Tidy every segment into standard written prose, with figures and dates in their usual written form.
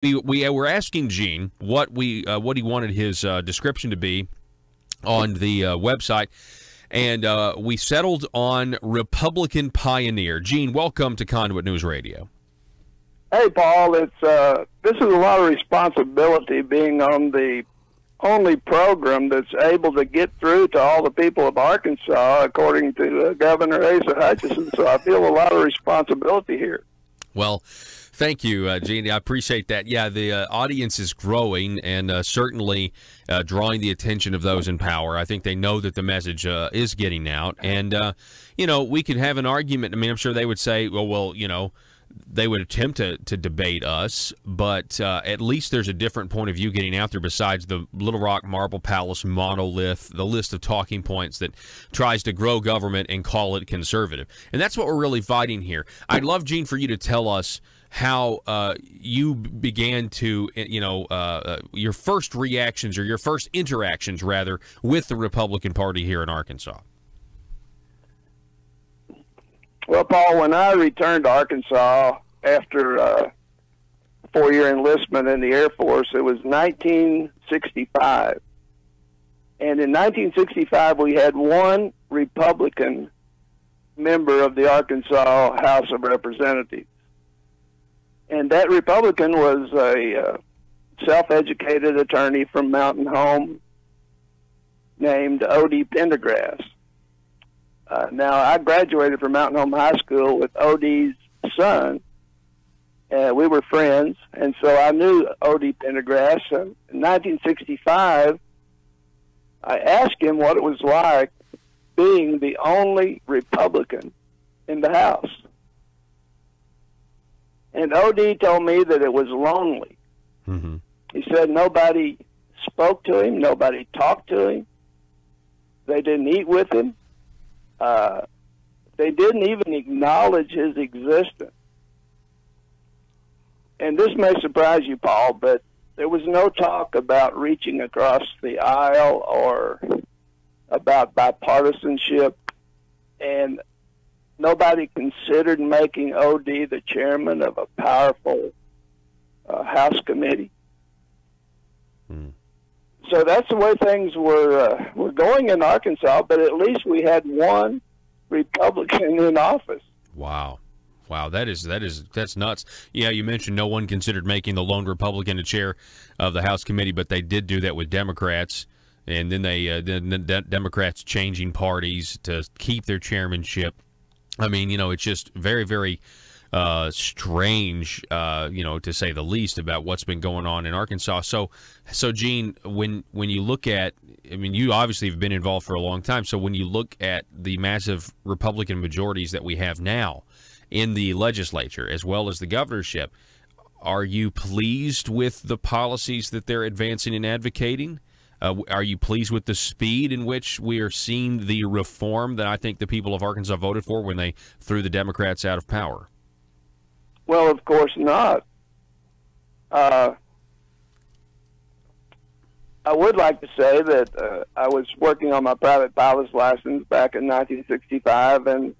we were asking Gene what he wanted his description to be on the website, and we settled on Republican pioneer. Gene, welcome to Conduit News Radio. Hey, Paul. This is a lot of responsibility being on the only program that's able to get through to all the people of Arkansas, according to Governor Asa Hutchinson. So I feel a lot of responsibility here. Well, thank you, Gene. I appreciate that. Yeah, the audience is growing and certainly drawing the attention of those in power. I think they know that the message is getting out. And, we could have an argument. I mean, I'm sure they would say, well, they would attempt to debate us, but at least there's a different point of view getting out there besides the Little Rock Marble Palace monolith, the list of talking points that tries to grow government and call it conservative. And that's what we're really fighting here. I'd love, Gene, for you to tell us how you began to, your first reactions or your first interactions, rather, with the Republican Party here in Arkansas. Well, Paul, when I returned to Arkansas after a 4-year enlistment in the Air Force, it was 1965. And in 1965, we had one Republican member of the Arkansas House of Representatives. And that Republican was a self-educated attorney from Mountain Home named O.D. Pendergrass. Now, I graduated from Mountain Home High School with O.D.'s son. We were friends, and so I knew O.D. Pendergrass. In 1965, I asked him what it was like being the only Republican in the House. And O.D. told me that it was lonely. Mm-hmm. He said nobody spoke to him, nobody talked to him, they didn't eat with him. They didn't even acknowledge his existence. And this may surprise you, Paul, but there was no talk about reaching across the aisle or about bipartisanship, and nobody considered making O.D. the chairman of a powerful House committee. Mm. So that's the way things were going in Arkansas, but at least we had one Republican in office. Wow, that's nuts. Yeah, you mentioned no one considered making the lone Republican a chair of the House committee, but they did do that with Democrats, and then Democrats changing parties to keep their chairmanship. I mean, it's just very, very strange, to say the least, about what's been going on in Arkansas. So Gene, when you look at, I mean, you obviously have been involved for a long time. So when you look at the massive Republican majorities that we have now in the legislature, as well as the governorship, are you pleased with the policies that they're advancing and advocating? Are you pleased with the speed in which we are seeing the reform that I think the people of Arkansas voted for when they threw the Democrats out of power? Well, of course not. I would like to say that I was working on my private pilot's license back in 1965 and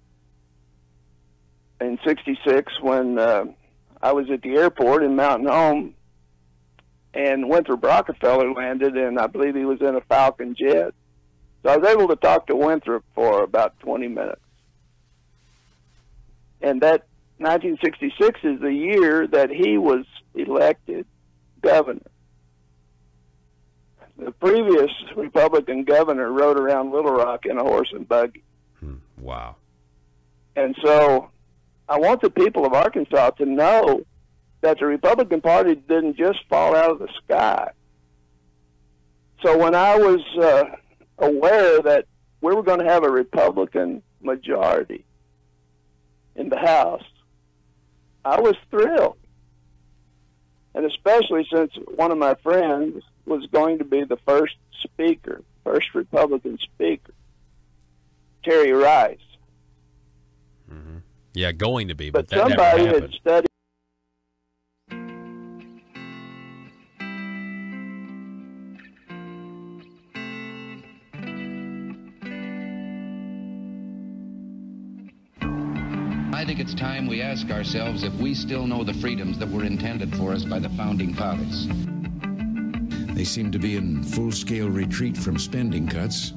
in 66 when I was at the airport in Mountain Home, and Winthrop Rockefeller landed, and I believe he was in a Falcon jet. So I was able to talk to Winthrop for about 20 minutes. And that 1966 is the year that he was elected governor. The previous Republican governor rode around Little Rock in a horse and buggy. Wow. And so I want the people of Arkansas to know that the Republican Party didn't just fall out of the sky. So when I was aware that we were going to have a Republican majority in the House, I was thrilled. And especially since one of my friends was going to be the first Republican speaker, Terry Rice. Mm-hmm. Yeah, going to be, but that somebody never had studied. I think it's time we ask ourselves if we still know the freedoms that were intended for us by the Founding Fathers. They seem to be in full-scale retreat from spending cuts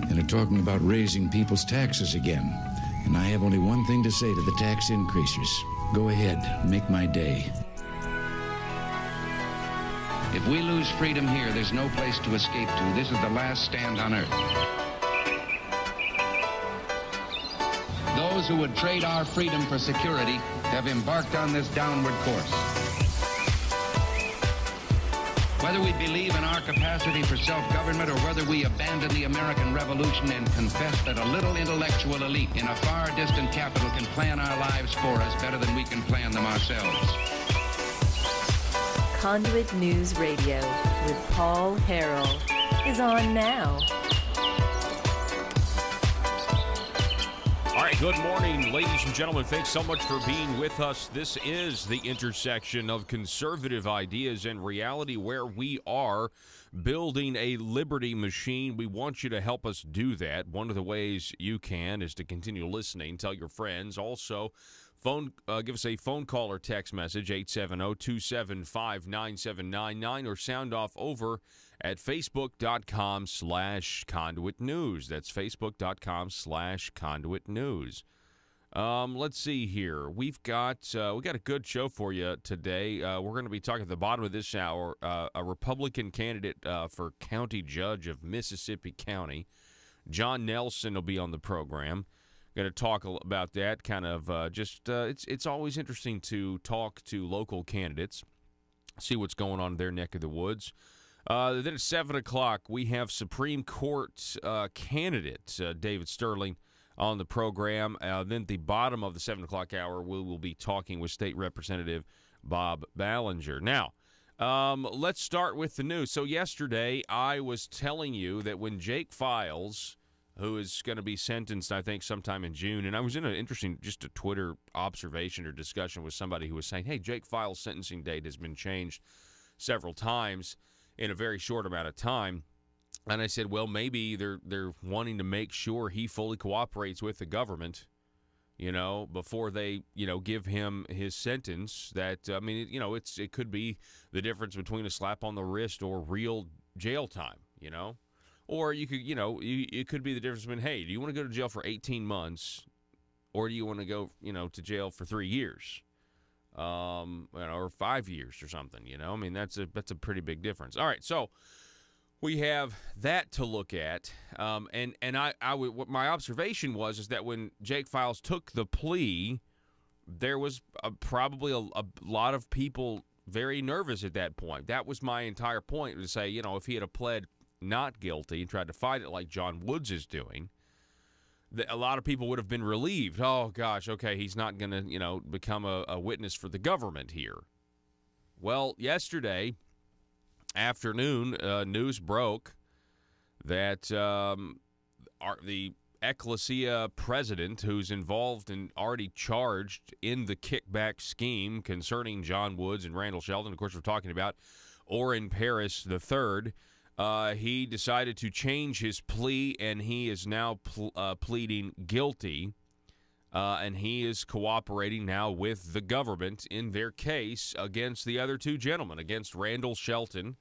and are talking about raising people's taxes again. And I have only one thing to say to the tax increasers. Go ahead, make my day. If we lose freedom here, there's no place to escape to. This is the last stand on earth. Those who would trade our freedom for security have embarked on this downward course. Whether we believe in our capacity for self-government or whether we abandon the American Revolution and confess that a little intellectual elite in a far distant capital can plan our lives for us better than we can plan them ourselves. Conduit News Radio with Paul Harrell is on now. All right, good morning, ladies and gentlemen. Thanks so much for being with us. This is the intersection of conservative ideas and reality, where we are building a liberty machine. We want you to help us do that. One of the ways you can is to continue listening. Tell your friends. Also, give us a phone call or text message, 870-275-9799, or sound off over at facebook.com/Conduit News. That's facebook.com/Conduit News. Let's see here. we got a good show for you today. We're going to be talking at the bottom of this hour, a Republican candidate for county judge of Mississippi County. John Nelson will be on the program. Going to talk about that, kind of it's always interesting to talk to local candidates, see what's going on in their neck of the woods. Then at 7 o'clock, we have Supreme Court candidate David Sterling on the program. Then at the bottom of the 7 o'clock hour, we will be talking with State Representative Bob Ballinger. Now, let's start with the news. So yesterday, I was telling you that when Jake Files, who is going to be sentenced, I think, sometime in June. And I was in an interesting, just a Twitter observation or discussion with somebody who was saying, hey, Jake Files' sentencing date has been changed several times in a very short amount of time. And I said, well, maybe they're wanting to make sure he fully cooperates with the government, before they, give him his sentence. That, it could be the difference between a slap on the wrist or real jail time, Or you could, it could be the difference between, hey, do you want to go to jail for 18 months or do you want to go, to jail for 3 years, or 5 years or something, that's a pretty big difference. All right, so we have that to look at. And what my observation is that when Jake Files took the plea, there was probably a lot of people very nervous at that point. That was my entire point, to say, if he had pled not guilty and tried to fight it like John Woods is doing, a lot of people would have been relieved. Oh, gosh, okay, he's not going to, become a witness for the government here. Well, yesterday afternoon, news broke that the Ecclesia president, who's involved and already charged in the kickback scheme concerning John Woods and Randall Shelton, of course, we're talking about Orrin Paris III, he decided to change his plea, and he is now pleading guilty, and he is cooperating now with the government in their case against the other two gentlemen, against Randall Shelton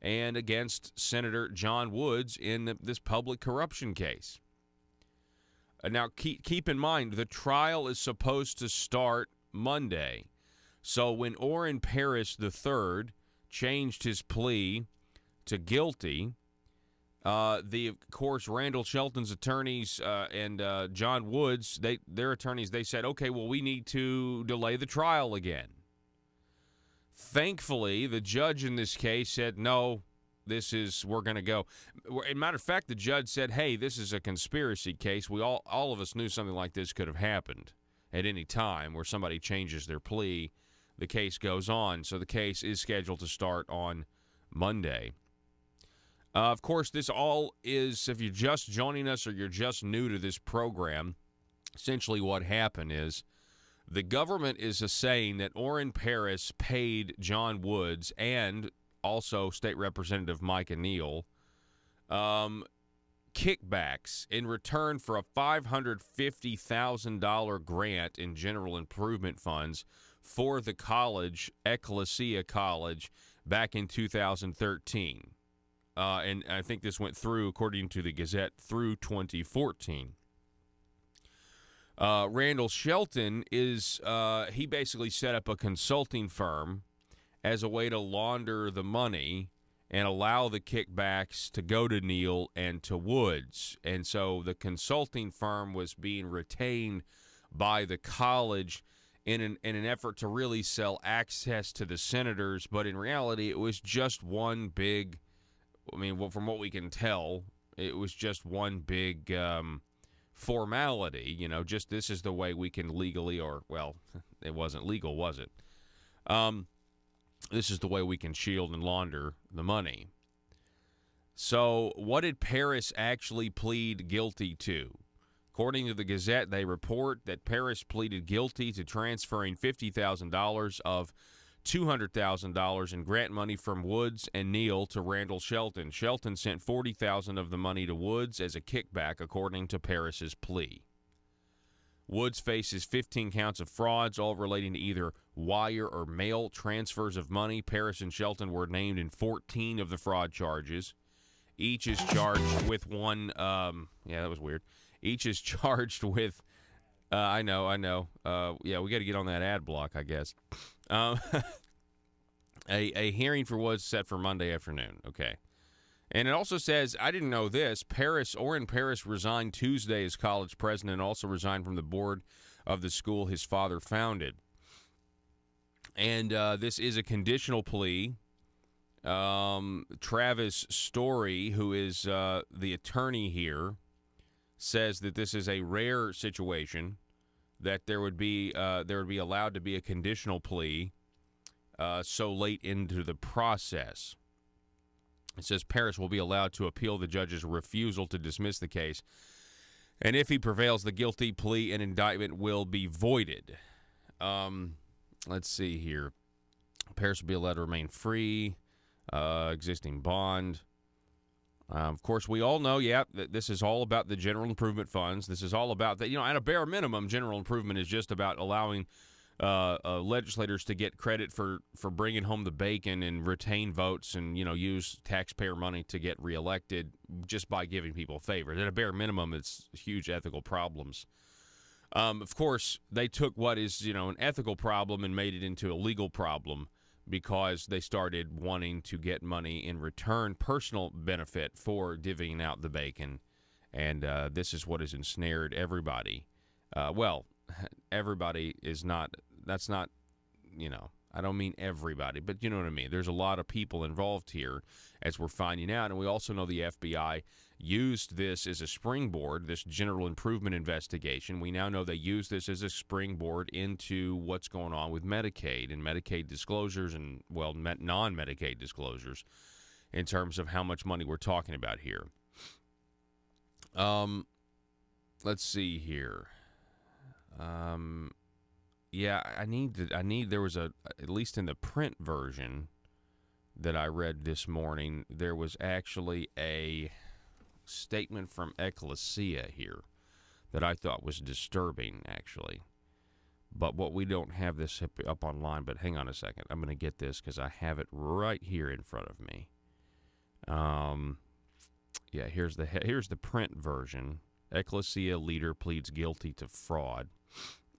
and against Senator John Woods in this public corruption case. Now, keep in mind, the trial is supposed to start Monday. So when Orrin Paris III changed his plea to guilty, of course, Randall Shelton's attorneys and John Woods, their attorneys, they said, okay, well, we need to delay the trial again. Thankfully, the judge in this case said, no, we're going to go. As a matter of fact, the judge said, hey, this is a conspiracy case. We all of us knew something like this could have happened at any time, where somebody changes their plea, the case goes on. So the case is scheduled to start on Monday. Of course, this all is, if you're just joining us or you're just new to this program, essentially what happened is the government is saying that Orrin Paris paid John Woods and also State Representative Micah Neal kickbacks in return for a $550,000 grant in general improvement funds for the college, Ecclesia College, back in 2013. And I think this went through, according to the Gazette, through 2014. Randall Shelton he basically set up a consulting firm as a way to launder the money and allow the kickbacks to go to Neal and to Woods. And so the consulting firm was being retained by the college in an effort to really sell access to the senators. But in reality, it was just one big, from what we can tell, it was just one big formality. Just this is the way we can legally, it wasn't legal, was it? This is the way we can shield and launder the money. So what did Paris actually plead guilty to? According to the Gazette, they report that Paris pleaded guilty to transferring $50,000 of $200,000 in grant money from Woods and Neal to Randall Shelton. Shelton sent $40,000 of the money to Woods as a kickback, according to Paris's plea. Woods faces 15 counts of frauds, all relating to either wire or mail transfers of money. Paris and Shelton were named in 14 of the fraud charges. Each is charged with one. That was weird. Each is charged with. I know. We got to get on that ad block, I guess. A hearing for Woods set for Monday afternoon. Okay. And it also says, I didn't know this, Orrin Paris resigned Tuesday as college president and also resigned from the board of the school his father founded. And this is a conditional plea. Travis Story, who is the attorney here, says that this is a rare situation, that there would be allowed to be a conditional plea so late into the process. It says Paris will be allowed to appeal the judge's refusal to dismiss the case, and if he prevails, the guilty plea and indictment will be voided. Let's see here. Paris will be allowed to remain free, existing bond. Of course, we all know, that this is all about the general improvement funds. This is all about that. At a bare minimum, general improvement is just about allowing legislators to get credit for bringing home the bacon and retain votes and, use taxpayer money to get reelected just by giving people favors. At a bare minimum, it's huge ethical problems. Of course, they took what is, an ethical problem and made it into a legal problem because they started wanting to get money in return, personal benefit for divvying out the bacon. And this is what has ensnared everybody. Everybody is not, that's not, I don't mean everybody, but you know what I mean. There's a lot of people involved here, as we're finding out. And we also know the FBI used this as a springboard, this general improvement investigation. We now know they used this as a springboard into what's going on with Medicaid and Medicaid disclosures and, non-Medicaid disclosures in terms of how much money we're talking about here. Let's see here. There was at least in the print version that I read this morning, there was actually a statement from Ecclesia here that I thought was disturbing, actually. But we don't have this up online, but hang on a second. I'm going to get this because I have it right here in front of me. Here's the print version. Ecclesia leader pleads guilty to fraud.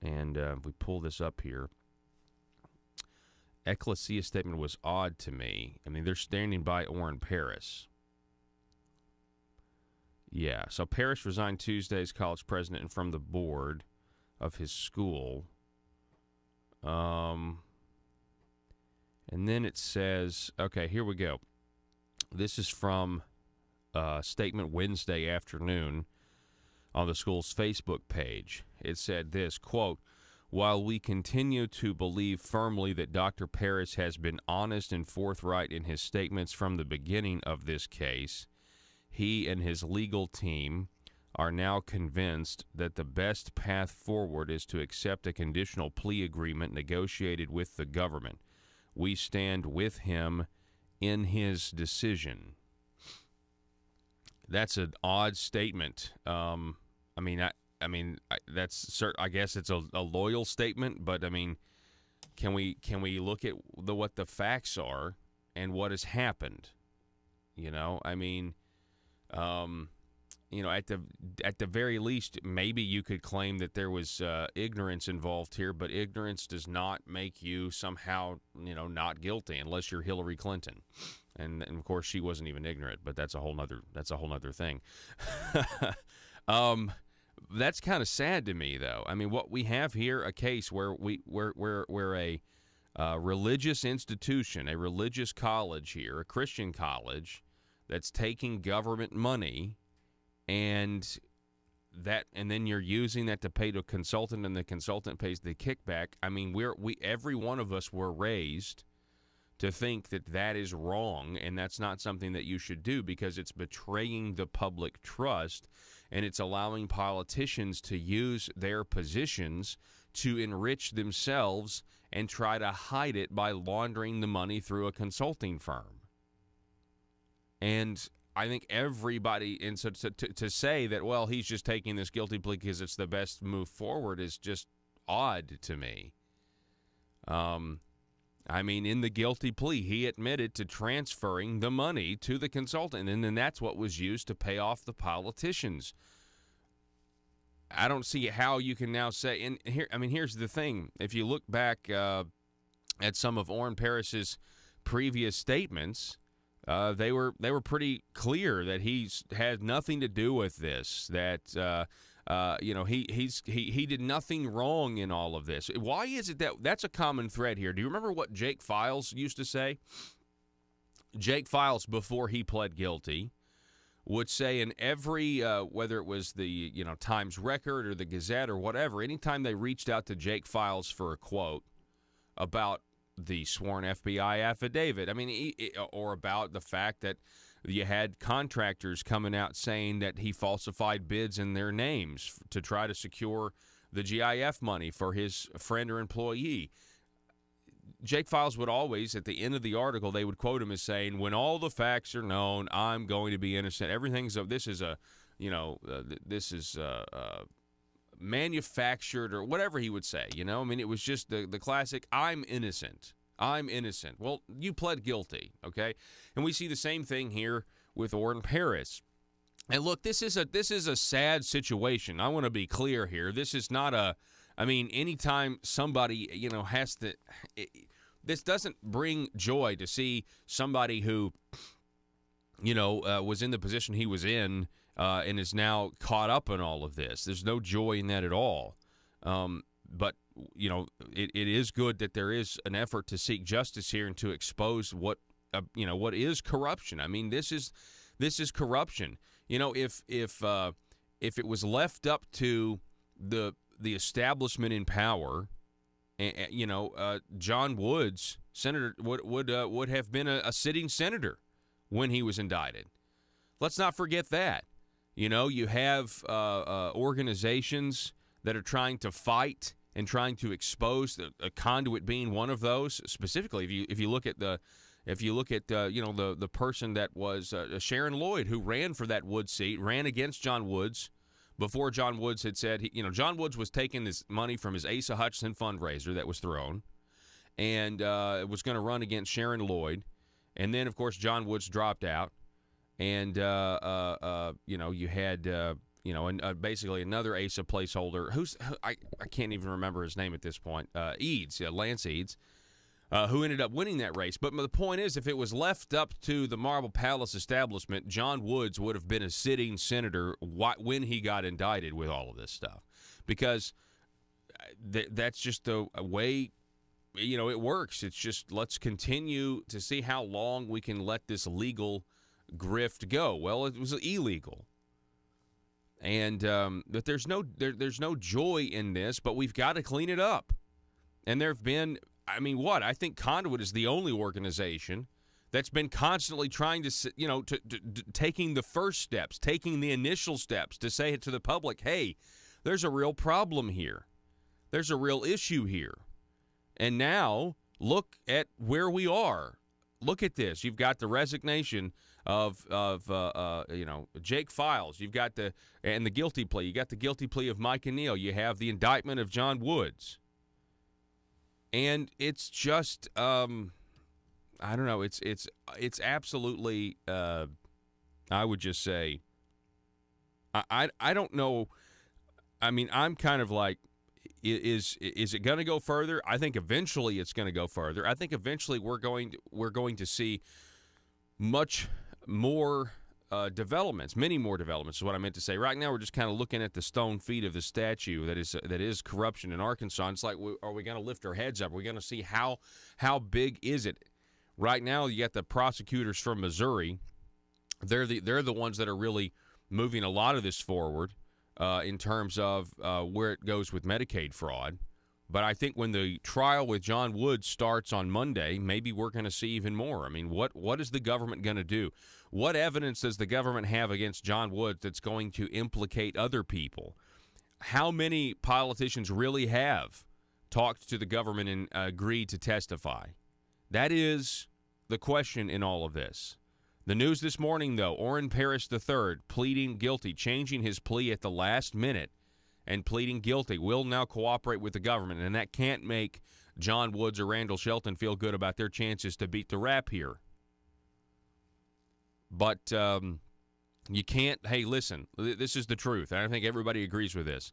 And if we pull this up here, Ecclesia's statement was odd to me. They're standing by Orrin Paris. Yeah, so Paris resigned Tuesday as college president and from the board of his school. And then it says, okay, here we go. This is from statement Wednesday afternoon on the school's Facebook page. It said this, quote, "While we continue to believe firmly that Dr. Paris has been honest and forthright in his statements from the beginning of this case, he and his legal team are now convinced that the best path forward is to accept a conditional plea agreement negotiated with the government. We stand with him in his decision." That's an odd statement. I guess it's a loyal statement, but I mean, can we look at what the facts are and what has happened? I mean, at the very least, maybe you could claim that there was ignorance involved here, but ignorance does not make you somehow, not guilty unless you're Hillary Clinton. And of course, she wasn't even ignorant, but that's a whole nother thing. That's kind of sad to me, though. I mean, what we have here, a case where a religious institution, a religious college here, a Christian college, that's taking government money, and then you're using that to pay to a consultant, and the consultant pays the kickback. I mean, every one of us were raised to think that is wrong, and that's not something that you should do because it's betraying the public trust, and it's allowing politicians to use their positions to enrich themselves and try to hide it by laundering the money through a consulting firm. And I think everybody, and so to say that, well, he's just taking this guilty plea because it's the best move forward is just odd to me. I mean, in the guilty plea, he admitted to transferring the money to the consultant, and then that's what was used to pay off the politicians. I don't see how you can now say, and here, I mean, here's the thing. If you look back at some of Orrin Paris's previous statements, they were pretty clear that he's had nothing to do with this. That he did nothing wrong in all of this. Why is it that's a common thread here? Do you remember what Jake Files used to say? Jake Files, before he pled guilty, would say in every whether it was the Times Record or the Gazette or whatever, anytime they reached out to Jake Files for a quote about the sworn FBI affidavit, I mean, or about the fact that you had contractors coming out saying that he falsified bids in their names to try to secure the GIF money for his friend or employee. Jake Files would always, at the end of the article, they would quote him as saying, "When all the facts are known, I'm going to be innocent. Everything's manufactured," or whatever he would say. I mean, it was just the classic, "I'm innocent. I'm innocent." Well, you pled guilty, okay? And we see the same thing here with Orrin Paris. And look, this is a sad situation. I want to be clear here. This is not anytime somebody, has to, this doesn't bring joy to see somebody who, was in the position he was in and is now caught up in all of this. There's no joy in that at all. But it is good that there is an effort to seek justice here and to expose what is corruption. I mean, this is corruption. If it was left up to the establishment in power, John Woods, senator, would have been a sitting senator when he was indicted. Let's not forget that. You have organizations that are trying to fight and trying to expose a Conduit being one of those. Specifically, if you look at the person that was Sharon Lloyd, who ran for that Woods seat, ran against John Woods before John Woods had said, John Woods was taking this money from his Asa Hutchinson fundraiser that was thrown, and was going to run against Sharon Lloyd, and then of course John Woods dropped out, and you had. And basically another ASA placeholder I can't even remember his name at this point. Lance Eads, who ended up winning that race. But the point is, if it was left up to the Marble Palace establishment, John Woods would have been a sitting senator when he got indicted with all of this stuff, because that's just the way it works. It's just, let's continue to see how long we can let this legal grift go. Well, it was illegal. And but there's no joy in this, but we've got to clean it up. And there have been, I think Conduit is the only organization that's been constantly trying to taking the first steps, taking the initial steps to say it to the public, hey, there's a real problem here. There's a real issue here. And now look at where we are. Look at this. You've got the resignation of Jake Files. You've got the guilty plea. You got the guilty plea of Mike and Neal. You have the indictment of John Woods. And it's just I don't know. It's absolutely I would just say I don't know. I mean, I'm kind of like, is it going to go further? I think eventually it's going to go further. I think eventually we're going to see much more developments, many more developments is what I meant to say. Right now we're just kind of looking at the stone feet of the statue that is corruption in Arkansas. It's like, are we going to lift our heads up? Are we going to see how big is it? Right now you got the prosecutors from Missouri. They're the ones that are really moving a lot of this forward in terms of where it goes with Medicaid fraud. But I think when the trial with John Woods starts on Monday, maybe we're going to see even more. I mean, what is the government going to do? What evidence does the government have against John Woods that's going to implicate other people? How many politicians really have talked to the government and agreed to testify? That is the question in all of this. The news this morning, though, Orrin Parrish III pleading guilty, changing his plea at the last minute and pleading guilty, will now cooperate with the government, and that can't make John Woods or Randall Shelton feel good about their chances to beat the rap here. But you can't, hey, listen, this is the truth, and I think everybody agrees with this.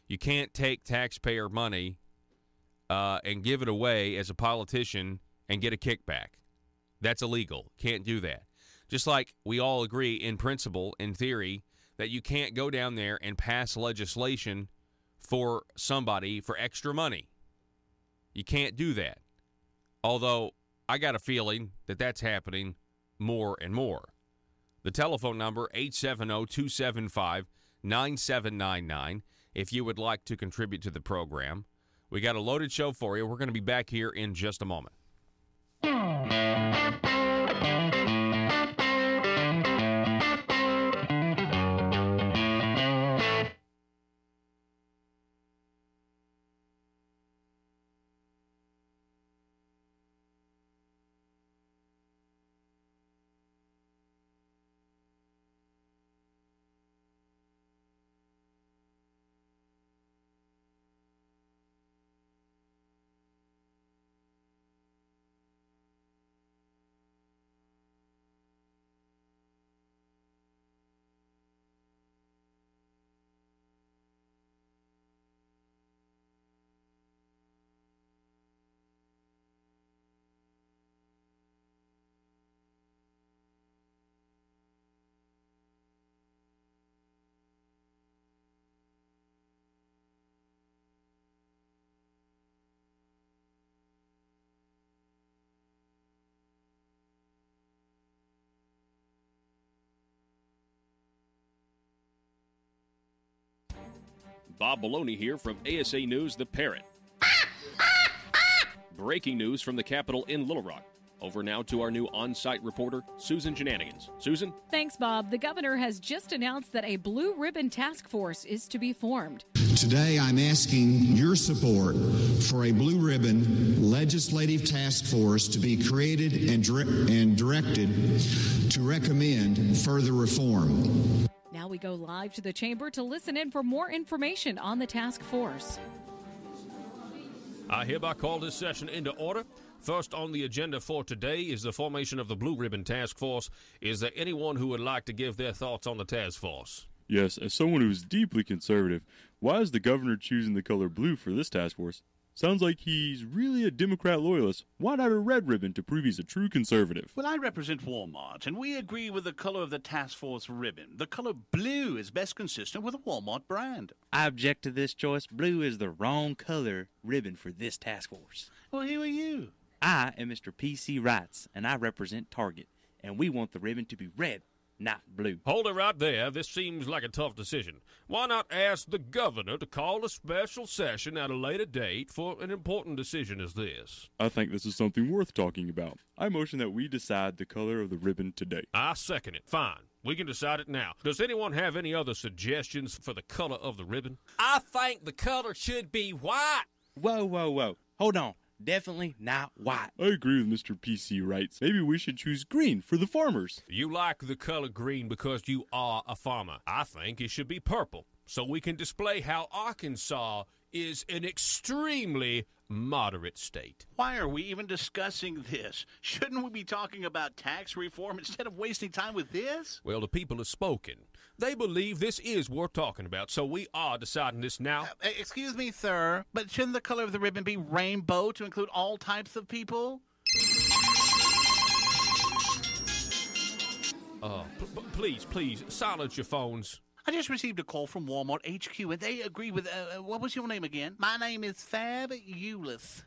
You can't take taxpayer money and give it away as a politician and get a kickback. That's illegal. Can't do that. Just like we all agree in principle, in theory, that you can't go down there and pass legislation for somebody for extra money. You can't do that. Although I got a feeling that that's happening more and more. The telephone number, 870-275-9799, if you would like to contribute to the program. We got a loaded show for you. We're going to be back here in just a moment. Bob Maloney here from ASA News, The Parrot. Breaking news from the Capitol in Little Rock. Over now to our new on-site reporter, Susan Shenanigans. Susan? Thanks, Bob. The governor has just announced that a blue ribbon task force is to be formed. Today, I'm asking your support for a blue ribbon legislative task force to be created and directed to recommend further reform. Now we go live to the chamber to listen in for more information on the task force. I hereby call this session into order. First on the agenda for today is the formation of the Blue Ribbon Task Force. Is there anyone who would like to give their thoughts on the task force? Yes, as someone who's deeply conservative, why is the governor choosing the color blue for this task force? Sounds like he's really a Democrat loyalist. Why not a red ribbon to prove he's a true conservative? Well, I represent Walmart, and we agree with the color of the task force ribbon. The color blue is best consistent with the Walmart brand. I object to this choice. Blue is the wrong color ribbon for this task force. Well, who are you? I am Mr. P.C. Wrights, and I represent Target, and we want the ribbon to be red, not blue. Hold it right there. This seems like a tough decision. Why not ask the governor to call a special session at a later date for an important decision as this? I think this is something worth talking about. I motion that we decide the color of the ribbon today. I second it. Fine. We can decide it now. Does anyone have any other suggestions for the color of the ribbon? I think the color should be white. Whoa, whoa, whoa. Hold on. Definitely not white. I agree with Mr. PC Wrights. Maybe we should choose green for the farmers. You like the color green because you are a farmer. I think it should be purple, so we can display how Arkansas is an extremely moderate state. Why are we even discussing this? Shouldn't we be talking about tax reform instead of wasting time with this? Well, the people have spoken. They believe this is worth talking about, so we are deciding this now. Excuse me, sir, but shouldn't the color of the ribbon be rainbow to include all types of people? Please, silence your phones. I just received a call from Walmart HQ, and they agree with, what was your name again? My name is Fabulous.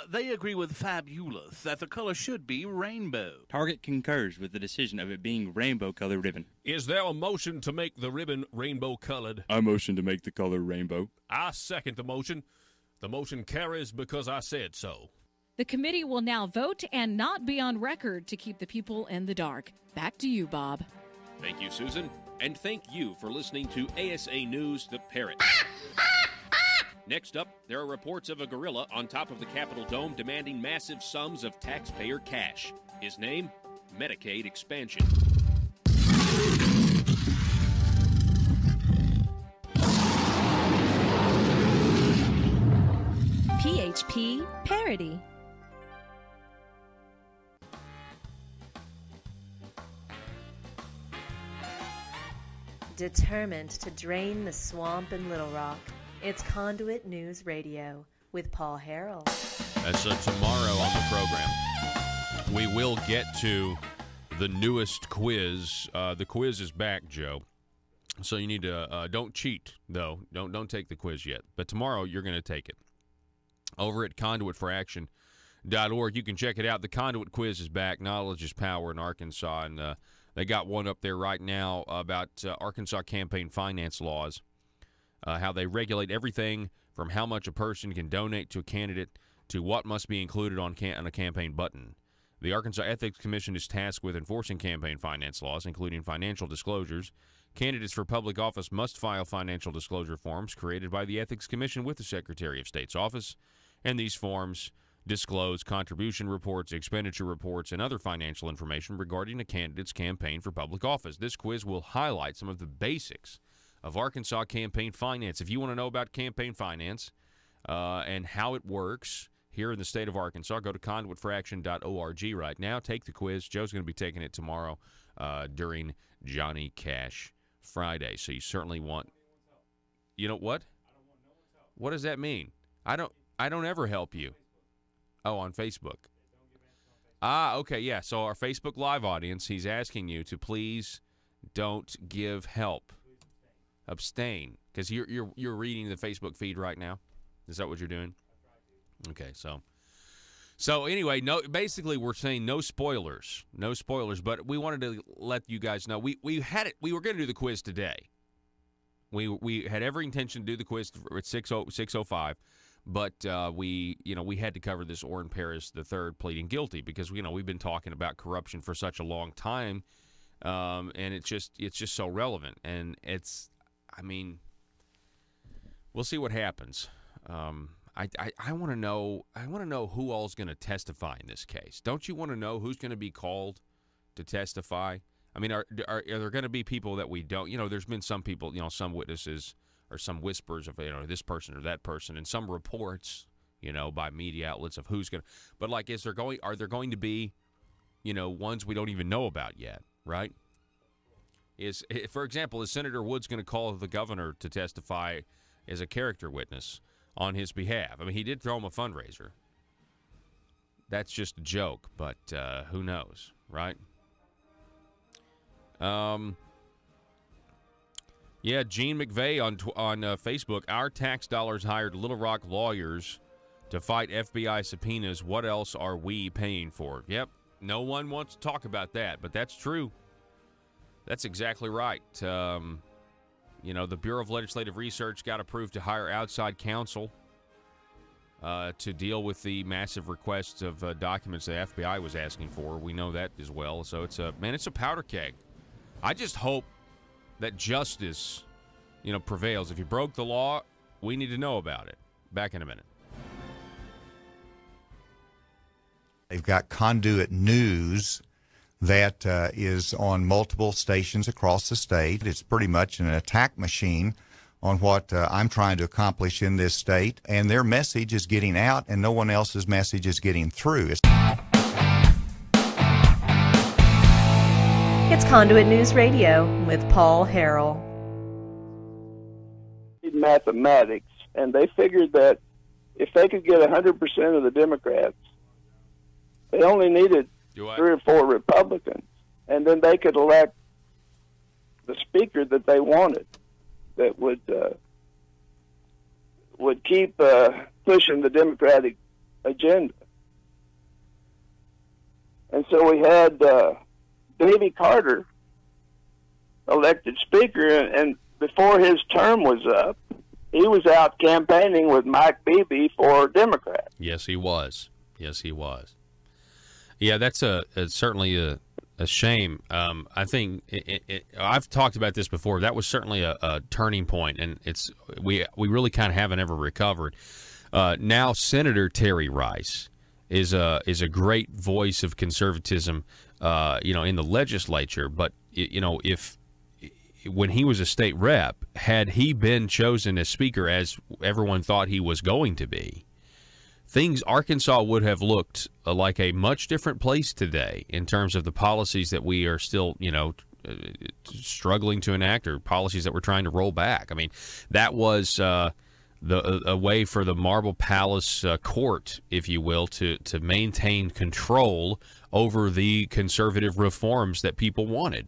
They agree with Fabulous that the color should be rainbow. Target concurs with the decision of it being rainbow-colored ribbon. Is there a motion to make the ribbon rainbow-colored? I motion to make the color rainbow. I second the motion. The motion carries because I said so. The committee will now vote and not be on record to keep the people in the dark. Back to you, Bob. Thank you, Susan. And thank you for listening to ASA News The Parrot. Next up, there are reports of a gorilla on top of the Capitol Dome demanding massive sums of taxpayer cash. His name? Medicaid expansion. PHP Parody. Determined to drain the swamp in Little Rock, it's Conduit News Radio with Paul Harrell. That's tomorrow on the program. We will get to the newest quiz. The quiz is back, Joe. So you need to don't cheat, though. Don't take the quiz yet. But tomorrow you're going to take it. Over at conduitforaction.org, you can check it out. The Conduit quiz is back. Knowledge is power in Arkansas, and they got one up there right now about Arkansas campaign finance laws, how they regulate everything from how much a person can donate to a candidate to what must be included on a campaign button. The Arkansas Ethics Commission is tasked with enforcing campaign finance laws, including financial disclosures. Candidates for public office must file financial disclosure forms created by the Ethics Commission with the Secretary of State's office, and these forms disclose contribution reports, expenditure reports, and other financial information regarding a candidate's campaign for public office. This quiz will highlight some of the basics of Arkansas campaign finance. If you want to know about campaign finance and how it works here in the state of Arkansas, go to conduitforaction.org right now. Take the quiz. Joe's going to be taking it tomorrow during Johnny Cash Friday. So you certainly want, you know what? What does that mean? I don't ever help you. Oh, on Facebook. Okay, yeah. So our Facebook Live audience, he's asking you to please don't give help. Abstain, because you're reading the Facebook feed right now. Is that what you're doing? Okay, so anyway, basically we're saying no spoilers, but we wanted to let you guys know we were going to do the quiz today. We had every intention to do the quiz at 6:05. But we had to cover this Orrin Paris III pleading guilty because we've been talking about corruption for such a long time, and it's just so relevant. And we'll see what happens. I want to know who all's going to testify in this case. Don't you want to know who's going to be called to testify? I mean, are there going to be people that we don't? There's been some people, some witnesses. Or some whispers of this person or that person, and some reports by media outlets of who's going to. But are there going to be ones we don't even know about yet? Right? For example, is Senator Woods going to call the governor to testify as a character witness on his behalf? I mean, he did throw him a fundraiser. That's just a joke, but who knows, right? Yeah, Gene McVeigh on Facebook. Our tax dollars hired Little Rock lawyers to fight FBI subpoenas. What else are we paying for? Yep, no one wants to talk about that, but that's true. That's exactly right. The Bureau of Legislative Research got approved to hire outside counsel to deal with the massive requests of documents the FBI was asking for. We know that as well. So it's a powder keg. I just hope that justice, prevails. If you broke the law, we need to know about it. Back in a minute. They've got Conduit News that is on multiple stations across the state. It's pretty much an attack machine on what I'm trying to accomplish in this state, and their message is getting out, and no one else's message is getting through. It's Conduit News Radio with Paul Harrell. Mathematics, and they figured that if they could get 100% of the Democrats, they only needed 3 or 4 Republicans, and then they could elect the speaker that they wanted, that would keep pushing the Democratic agenda. And so we had Davy Carter elected speaker, and before his term was up, he was out campaigning with Mike Beebe for Democrats. Yes, he was. Yes, he was. Yeah, that's certainly a shame. I think I've talked about this before. That was certainly a turning point, and we really kind of haven't ever recovered. Now, Senator Terry Rice is a great voice of conservatism, in the legislature. But when he was a state rep, had he been chosen as speaker, as everyone thought he was going to be, Arkansas would have looked like a much different place today in terms of the policies that we are still, struggling to enact, or policies that we're trying to roll back. I mean, that was a way for the Marble Palace court, if you will, to maintain control over the conservative reforms that people wanted.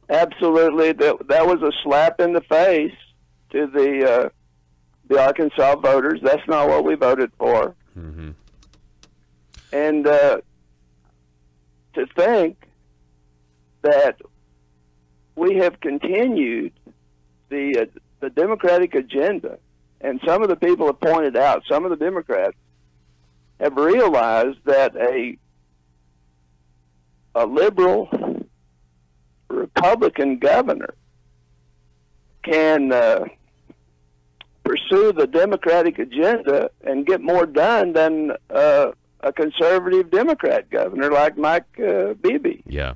Absolutely, that was a slap in the face to the Arkansas voters. That's not what we voted for. Mm-hmm. And to think that we have continued the Democratic agenda, and some of the people have pointed out, some of the Democrats have realized that a liberal Republican governor can pursue the Democratic agenda and get more done than a conservative Democrat governor like Mike Beebe. Yeah.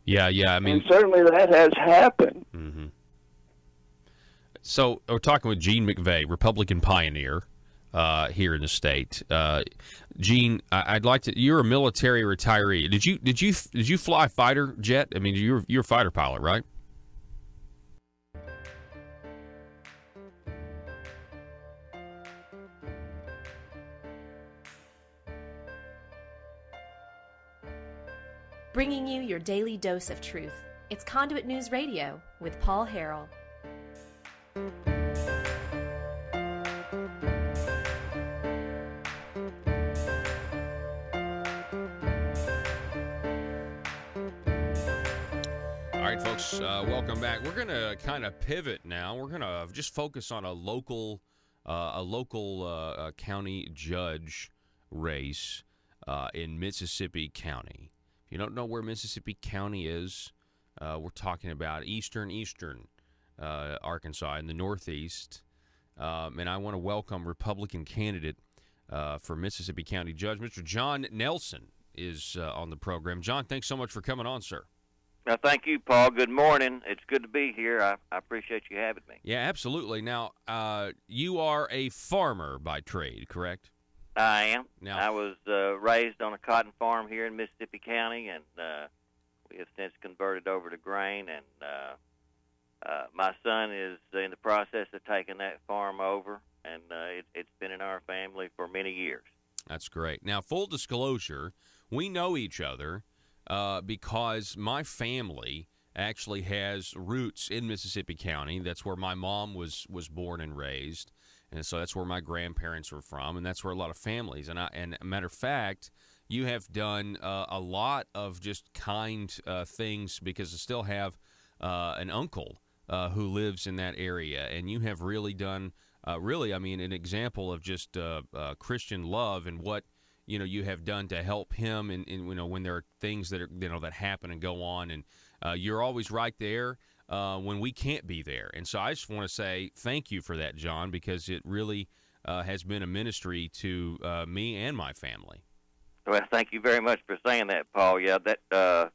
I mean, and certainly that has happened. Mm-hmm. So we're talking with Gene McVeigh, Republican pioneer here in the state. Gene, I'd like to. You're a military retiree. Did you fly fighter jet? I mean, you're a fighter pilot, right? Bringing you your daily dose of truth. It's Conduit News Radio with Paul Harrell. All right, folks, welcome back. We're going to kind of pivot now. We're going to just focus on a local county judge race in Mississippi County. If you don't know where Mississippi County is, we're talking about eastern Arkansas in the northeast. And I want to welcome Republican candidate for Mississippi County Judge, Mr. John Nelson, is on the program. John, thanks so much for coming on, sir. Thank you, Paul. Good morning. It's good to be here. I appreciate you having me. Yeah, absolutely. Now, you are a farmer by trade, correct? I am. Now, I was raised on a cotton farm here in Mississippi County, and we have since converted over to grain, and my son is in the process of taking that farm over, and it's been in our family for many years. That's great. Now, full disclosure, we know each other because my family actually has roots in Mississippi County. That's where my mom was born and raised. And so that's where my grandparents were from, and that's where a lot of families. And a matter of fact, you have done a lot of just kind things, because I still have an uncle who lives in that area, and you have really done an example of just Christian love and what you have done to help him, and when there are things that are that happen and go on, and you're always right there when we can't be there. And so I just want to say thank you for that, John, because it really has been a ministry to me and my family. Well, thank you very much for saying that, Paul. Yeah, that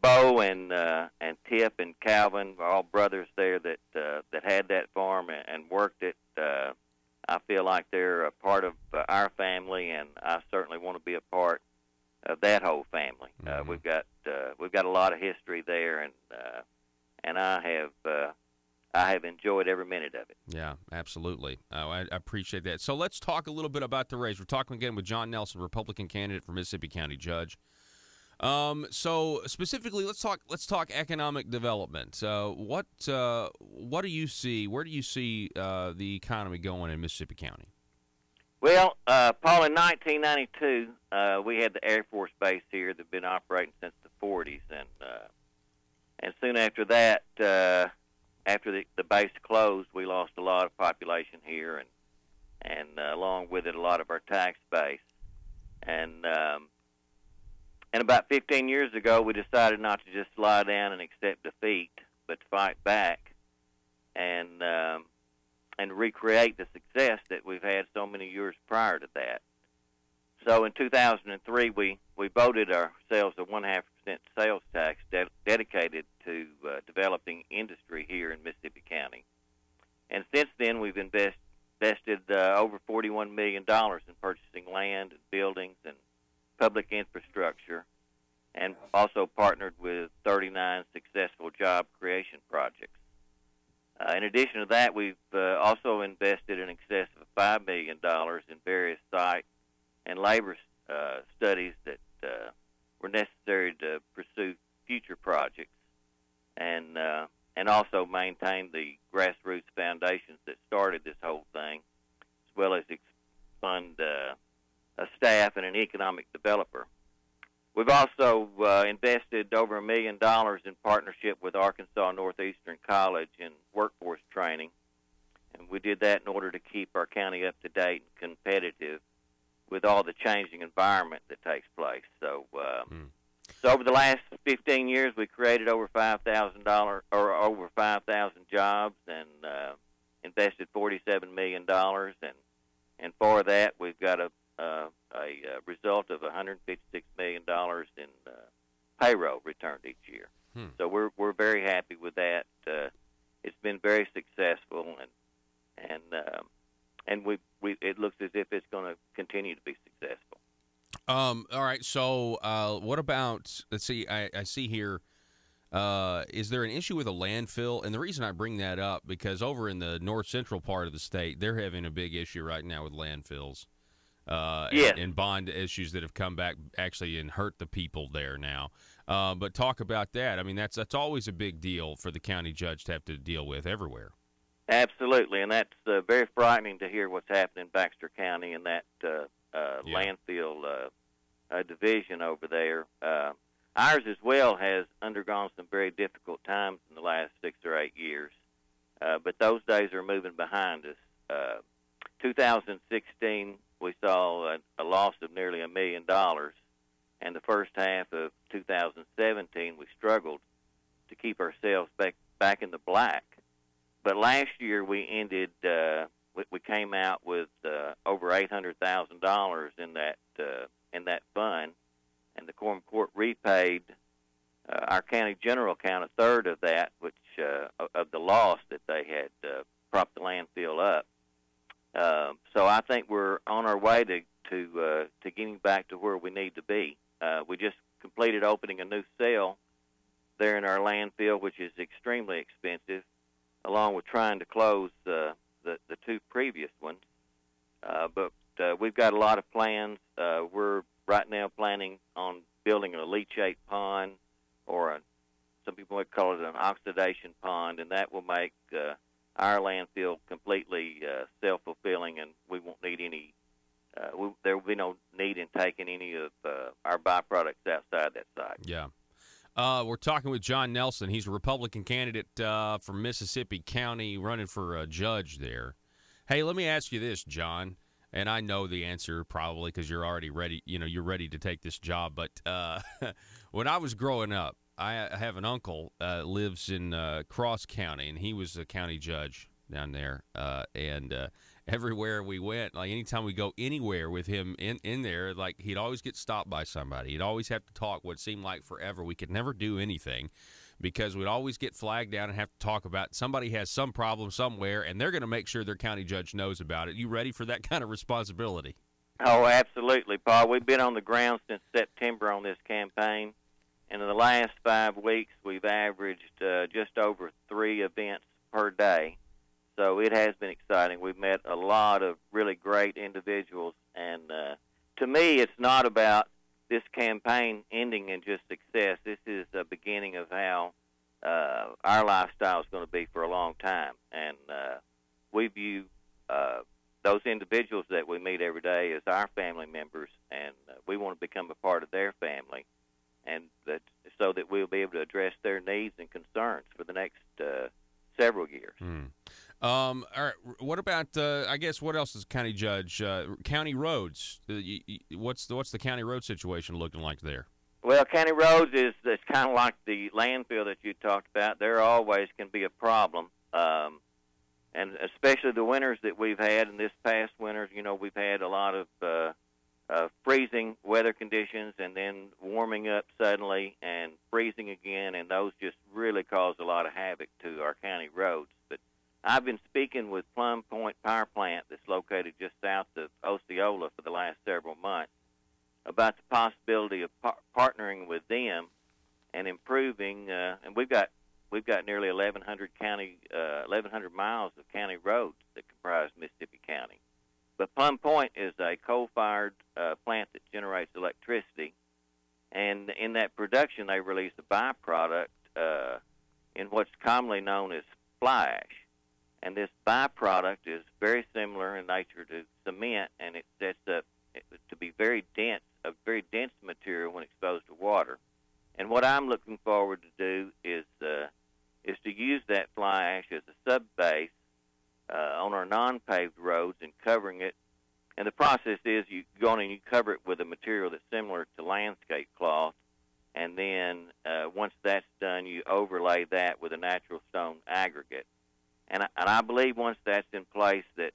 Bo and Tip and Calvin were all brothers there that had that farm and worked it. I feel like they're a part of our family, and I certainly want to be a part of that whole family. Mm-hmm. We've got a lot of history there, and I have enjoyed every minute of it. Yeah, absolutely. I appreciate that. So let's talk a little bit about the race. We're talking again with John Nelson, Republican candidate for Mississippi County Judge. So specifically, let's talk economic development. What do you see? Where do you see the economy going in Mississippi County? Well, Paul, in 1992, we had the Air Force Base here that had been operating since the 40s, and soon after that, after the base closed, we lost a lot of population here, and along with it, a lot of our tax base. And about 15 years ago, we decided not to just lie down and accept defeat, but to fight back and recreate the success that we've had so many years prior to that. So in 2003, we voted ourselves a 0.5% sales tax dedicated to developing industry here in Mississippi County. And since then, we've invested over $41 million in purchasing land and buildings and public infrastructure, and also partnered with 39 successful job creation projects. In addition to that, we've also invested in excess of $5 million in various site and labor studies that were necessary to pursue future projects, and also maintain the grassroots foundations that started this whole thing, as well as fund a staff and an economic developer. We've also invested over $1 million in partnership with Arkansas Northeastern College in workforce training, and we did that in order to keep our county up to date and competitive with all the changing environment that takes place. So, so over the last 15 years, we created over $5,000 jobs and invested $47 million, and for that, we've got a result of $156 million in payroll returned each year. So we're very happy with that. It's been very successful, and it looks as if it's going to continue to be successful. All right. So what about? Let's see. I see here. Is there an issue with a landfill? And the reason I bring that up because over in the north central part of the state, they're having a big issue right now with landfills. Yes. And bond issues that have come back actually and hurt the people there now. But talk about that. I mean, that's always a big deal for the county judge to have to deal with everywhere. Absolutely, and that's very frightening to hear what's happening in Baxter County and that landfill division over there. Ours as well has undergone some very difficult times in the last 6 or 8 years, but those days are moving behind us. 2016, we saw a loss of nearly $1 million, and the first half of 2017, we struggled to keep ourselves back in the black. But last year, we ended. We came out with over $800,000 in that fund, and the Quorum Court repaid our county general account a third of that, which of the loss that they had propped the landfill up. So I think we're on our way to getting back to where we need to be. We just completed opening a new cell there in our landfill, which is extremely expensive, along with trying to close the two previous ones. But we've got a lot of plans. We're right now planning on building a leachate pond, or some people would call it an oxidation pond, and that will make our landfill completely self-fulfilling, and we won't need any. There will be no need in taking any of our byproducts outside that site. Yeah. We're talking with John Nelson. He's a Republican candidate from Mississippi County, running for a judge there. Hey, let me ask you this, John, and I know the answer probably because you're already ready. You know, you're ready to take this job. But when I was growing up, I have an uncle lives in Cross County, and he was a county judge down there. And everywhere we went. Like anytime we go anywhere with him in there, like he'd always get stopped by somebody. He'd always have to talk what seemed like forever. We could never do anything because we'd always get flagged down and have to talk about somebody has some problem somewhere, and they're going to make sure their county judge knows about it. You ready for that kind of responsibility? Oh, absolutely, Paul. We've been on the ground since September on this campaign, and in the last 5 weeks, we've averaged just over 3 events per day. So it has been exciting. We've met a lot of really great individuals, and to me, it's not about this campaign ending in just success. This is the beginning of how our lifestyle is going to be for a long time, and we view those individuals that we meet every day as our family members, and we want to become a part of their family, and so that we'll be able to address their needs and concerns for the next several years. All right. What about? I guess what else is county judge? County roads. What's the county road situation looking like there? Well, county roads is kind of like the landfill that you talked about. There always can be a problem, and especially the winters that we've had. And this past winter, we've had a lot of freezing weather conditions, and then warming up suddenly and freezing again, and those just really cause a lot of havoc to our county roads. But I've been speaking with Plum Point Power Plant that's located just south of Osceola for the last several months about the possibility of partnering with them and improving. And we've got nearly 1,100 miles of county roads that comprise Mississippi County. But Plum Point is a coal-fired plant that generates electricity, and in that production they release a byproduct in what's commonly known as fly ash. And this byproduct is very similar in nature to cement, and it sets up to be very dense, a very dense material when exposed to water. And what I'm looking forward to do is to use that fly ash as a sub-base on our non-paved roads and covering it. And the process is you go on and you cover it with a material that's similar to landscape cloth, and then once that's done, you overlay that with a natural stone aggregate. And I believe once that's in place that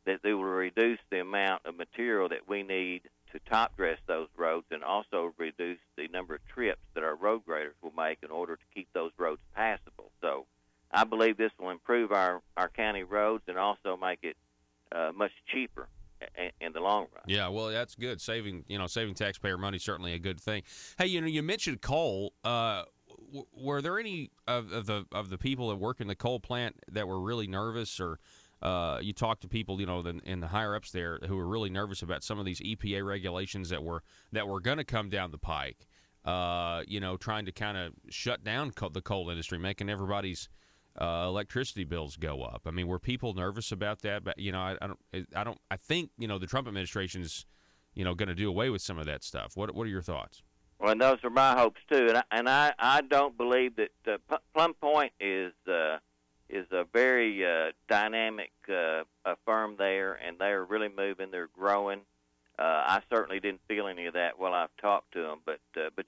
they will reduce the amount of material that we need to top dress those roads, and also reduce the number of trips that our road graders will make in order to keep those roads passable. So I believe this will improve our county roads and also make it much cheaper in the long run. Yeah, well, that's good. Saving taxpayer money is certainly a good thing. Hey, you mentioned coal. Were there any of the people that work in the coal plant that were really nervous, or you talked to people, in the higher ups there who were really nervous about some of these EPA regulations that were going to come down the pike? Trying to kind of shut down the coal industry, making everybody's electricity bills go up. I mean, were people nervous about that? But I think the Trump administration is going to do away with some of that stuff. What are your thoughts? Well, and those are my hopes too, and I don't believe that Plum Point is a very dynamic firm there, and they're really moving. They're growing. I certainly didn't feel any of that while I've talked to them, but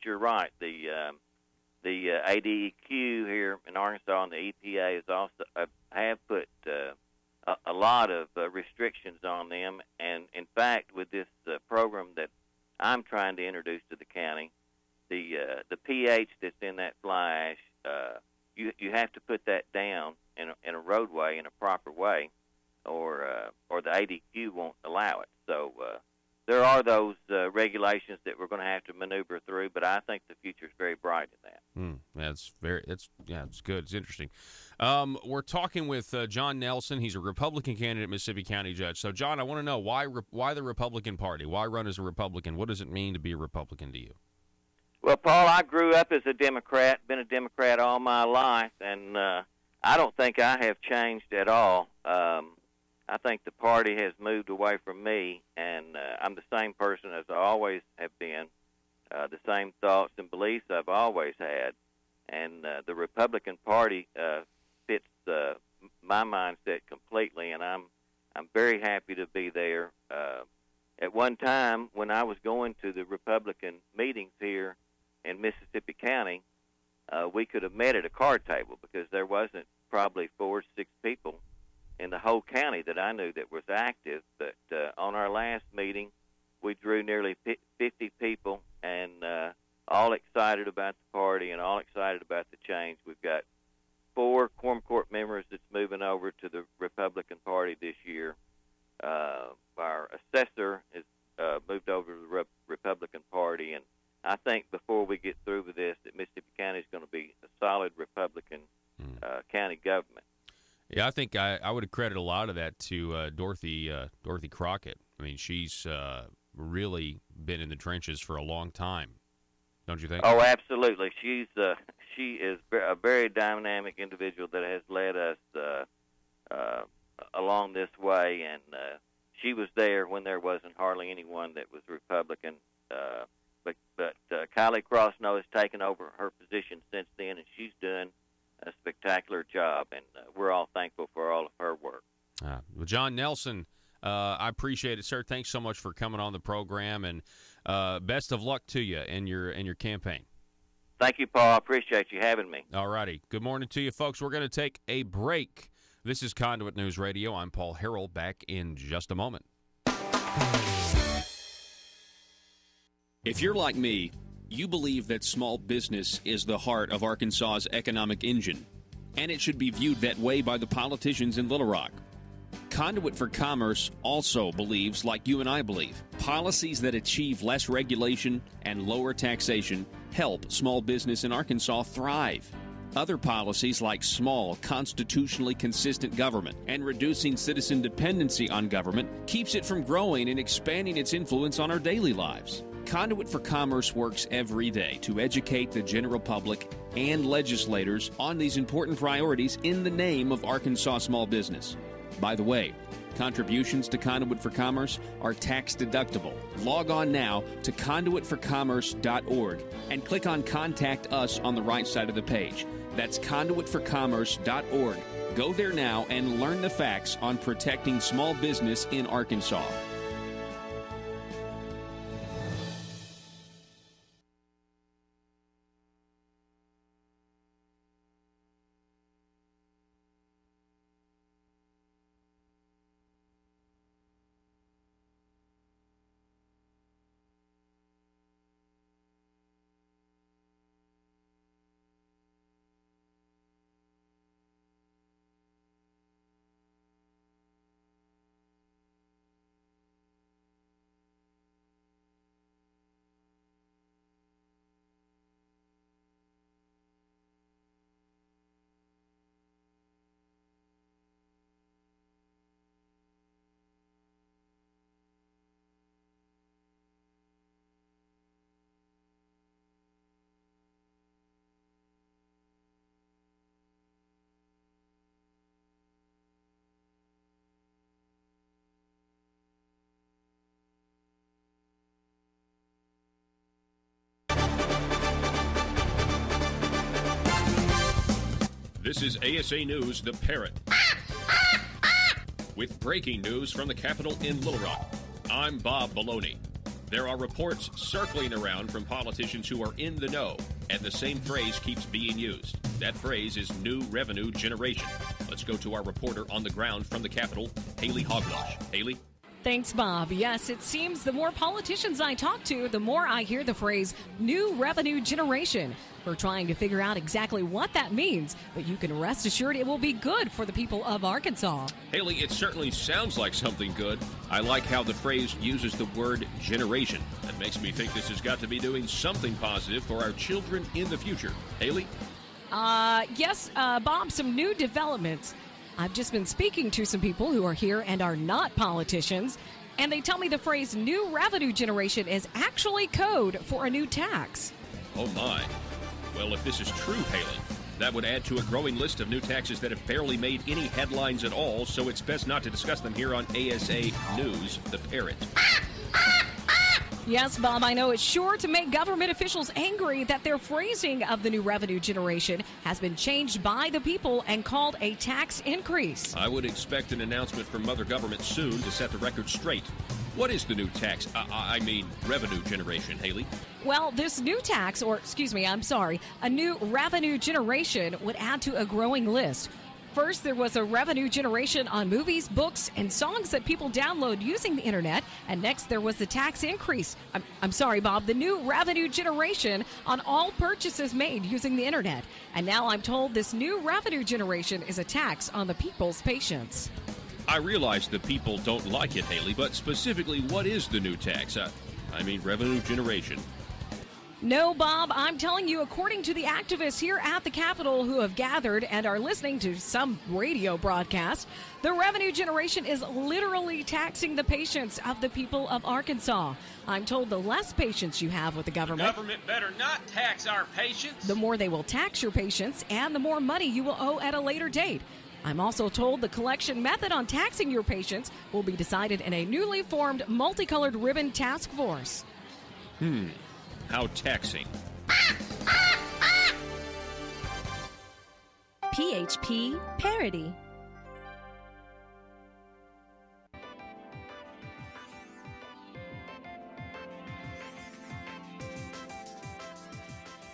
you're right. The ADEQ here in Arkansas and the EPA is also have put a lot of restrictions on them, and in fact, with this program that I'm trying to introduce to the county, the pH that's in that fly ash, you have to put that down in a roadway in a proper way, or the ADQ won't allow it. So there are those regulations that we're going to have to maneuver through, but I think the future is very bright in that. It's good. It's interesting. We're talking with John Nelson. He's a Republican candidate, Mississippi County Judge. So, John, I want to know why the Republican Party? Why run as a Republican? What does it mean to be a Republican to you? Well, Paul, I grew up as a Democrat, been a Democrat all my life, and I don't think I have changed at all. I think the party has moved away from me, and I'm the same person as I always have been, the same thoughts and beliefs I've always had. And the Republican Party fits my mindset completely, and I'm very happy to be there. At one time, when I was going to the Republican meetings here in Mississippi County, we could have met at a card table because there wasn't probably 4 or 6 people in the whole county that I knew that was active. But on our last meeting, we drew nearly 50 people, and all excited about the party and all excited about the change. We've got 4 quorum court members that's moving over to the Republican Party this year. Our assessor has moved over to the Republican Party, and I think before we get through with this, that Mississippi County is going to be a solid Republican county government. Yeah, I think I would credit a lot of that to Dorothy Crockett. I mean, she's really been in the trenches for a long time, don't you think? Oh, absolutely. She is a very dynamic individual that has led us along this way, and she was there when there wasn't hardly anyone that was Republican. But Kylie Crossnow has taken over her position since then, and she's doing a spectacular job, and we're all thankful for all of her work. Well, John Nelson, I appreciate it, sir. Thanks so much for coming on the program, and best of luck to you in your campaign. Thank you, Paul. I appreciate you having me. All righty. Good morning to you, folks. We're going to take a break. This is Conduit News Radio. I'm Paul Harrell. Back in just a moment. If you're like me, you believe that small business is the heart of Arkansas's economic engine, and it should be viewed that way by the politicians in Little Rock. Conduit for Commerce also believes, like you and I believe, policies that achieve less regulation and lower taxation help small business in Arkansas thrive. Other policies like small, constitutionally consistent government and reducing citizen dependency on government keeps it from growing and expanding its influence on our daily lives. Conduit for Commerce works every day to educate the general public and legislators on these important priorities in the name of Arkansas small business. By the way, contributions to Conduit for Commerce are tax deductible. Log on now to conduitforcommerce.org and click on Contact Us on the right side of the page. That's conduitforcommerce.org. Go there now and learn the facts on protecting small business in Arkansas. This is ASA News, The Parrot. With breaking news from the Capitol in Little Rock. I'm Bob Baloney. There are reports circling around from politicians who are in the know, and the same phrase keeps being used. That phrase is new revenue generation. Let's go to our reporter on the ground from the Capitol, Haley Hogwash. Haley? Thanks, Bob. Yes, it seems the more politicians I talk to, the more I hear the phrase new revenue generation. We're trying to figure out exactly what that means, but you can rest assured it will be good for the people of Arkansas. Haley, it certainly sounds like something good. I like how the phrase uses the word generation. That makes me think this has got to be doing something positive for our children in the future. Haley? Yes, Bob, some new developments. I've just been speaking to some people who are here and are not politicians, and they tell me the phrase new revenue generation is actually code for a new tax. Oh, my. Well, if this is true, Haley, that would add to a growing list of new taxes that have barely made any headlines at all, so it's best not to discuss them here on ASA News, The Parrot. Yes, Bob, I know it's sure to make government officials angry that their phrasing of the new revenue generation has been changed by the people and called a tax increase. I would expect an announcement from Mother Government soon to set the record straight. What is the new tax? Revenue generation, Haley? Well, this new tax, a new revenue generation would add to a growing list. First, there was a revenue generation on movies, books, and songs that people download using the internet. And next, there was the tax increase. I'm sorry, Bob, the new revenue generation on all purchases made using the internet. And now I'm told this new revenue generation is a tax on the people's patience. I realize the people don't like it, Haley, but specifically, what is the new tax? Revenue generation. No, Bob, I'm telling you, according to the activists here at the Capitol who have gathered and are listening to some radio broadcast, the revenue generation is literally taxing the patience of the people of Arkansas. I'm told the less patience you have with the government, better not tax our patience. The more they will tax your patience and the more money you will owe at a later date. I'm also told the collection method on taxing your patients will be decided in a newly formed multicolored ribbon task force. How taxing. PHP Parody.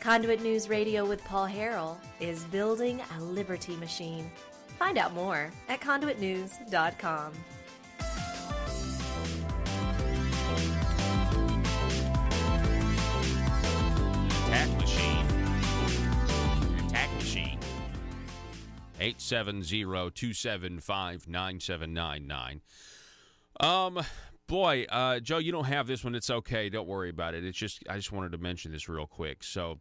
Conduit News Radio with Paul Harrell is building a liberty machine. Find out more at conduitnews.com. Attack machine. 870-275-9799. Joe, you don't have this one. It's okay. Don't worry about it. I just wanted to mention this real quick. So,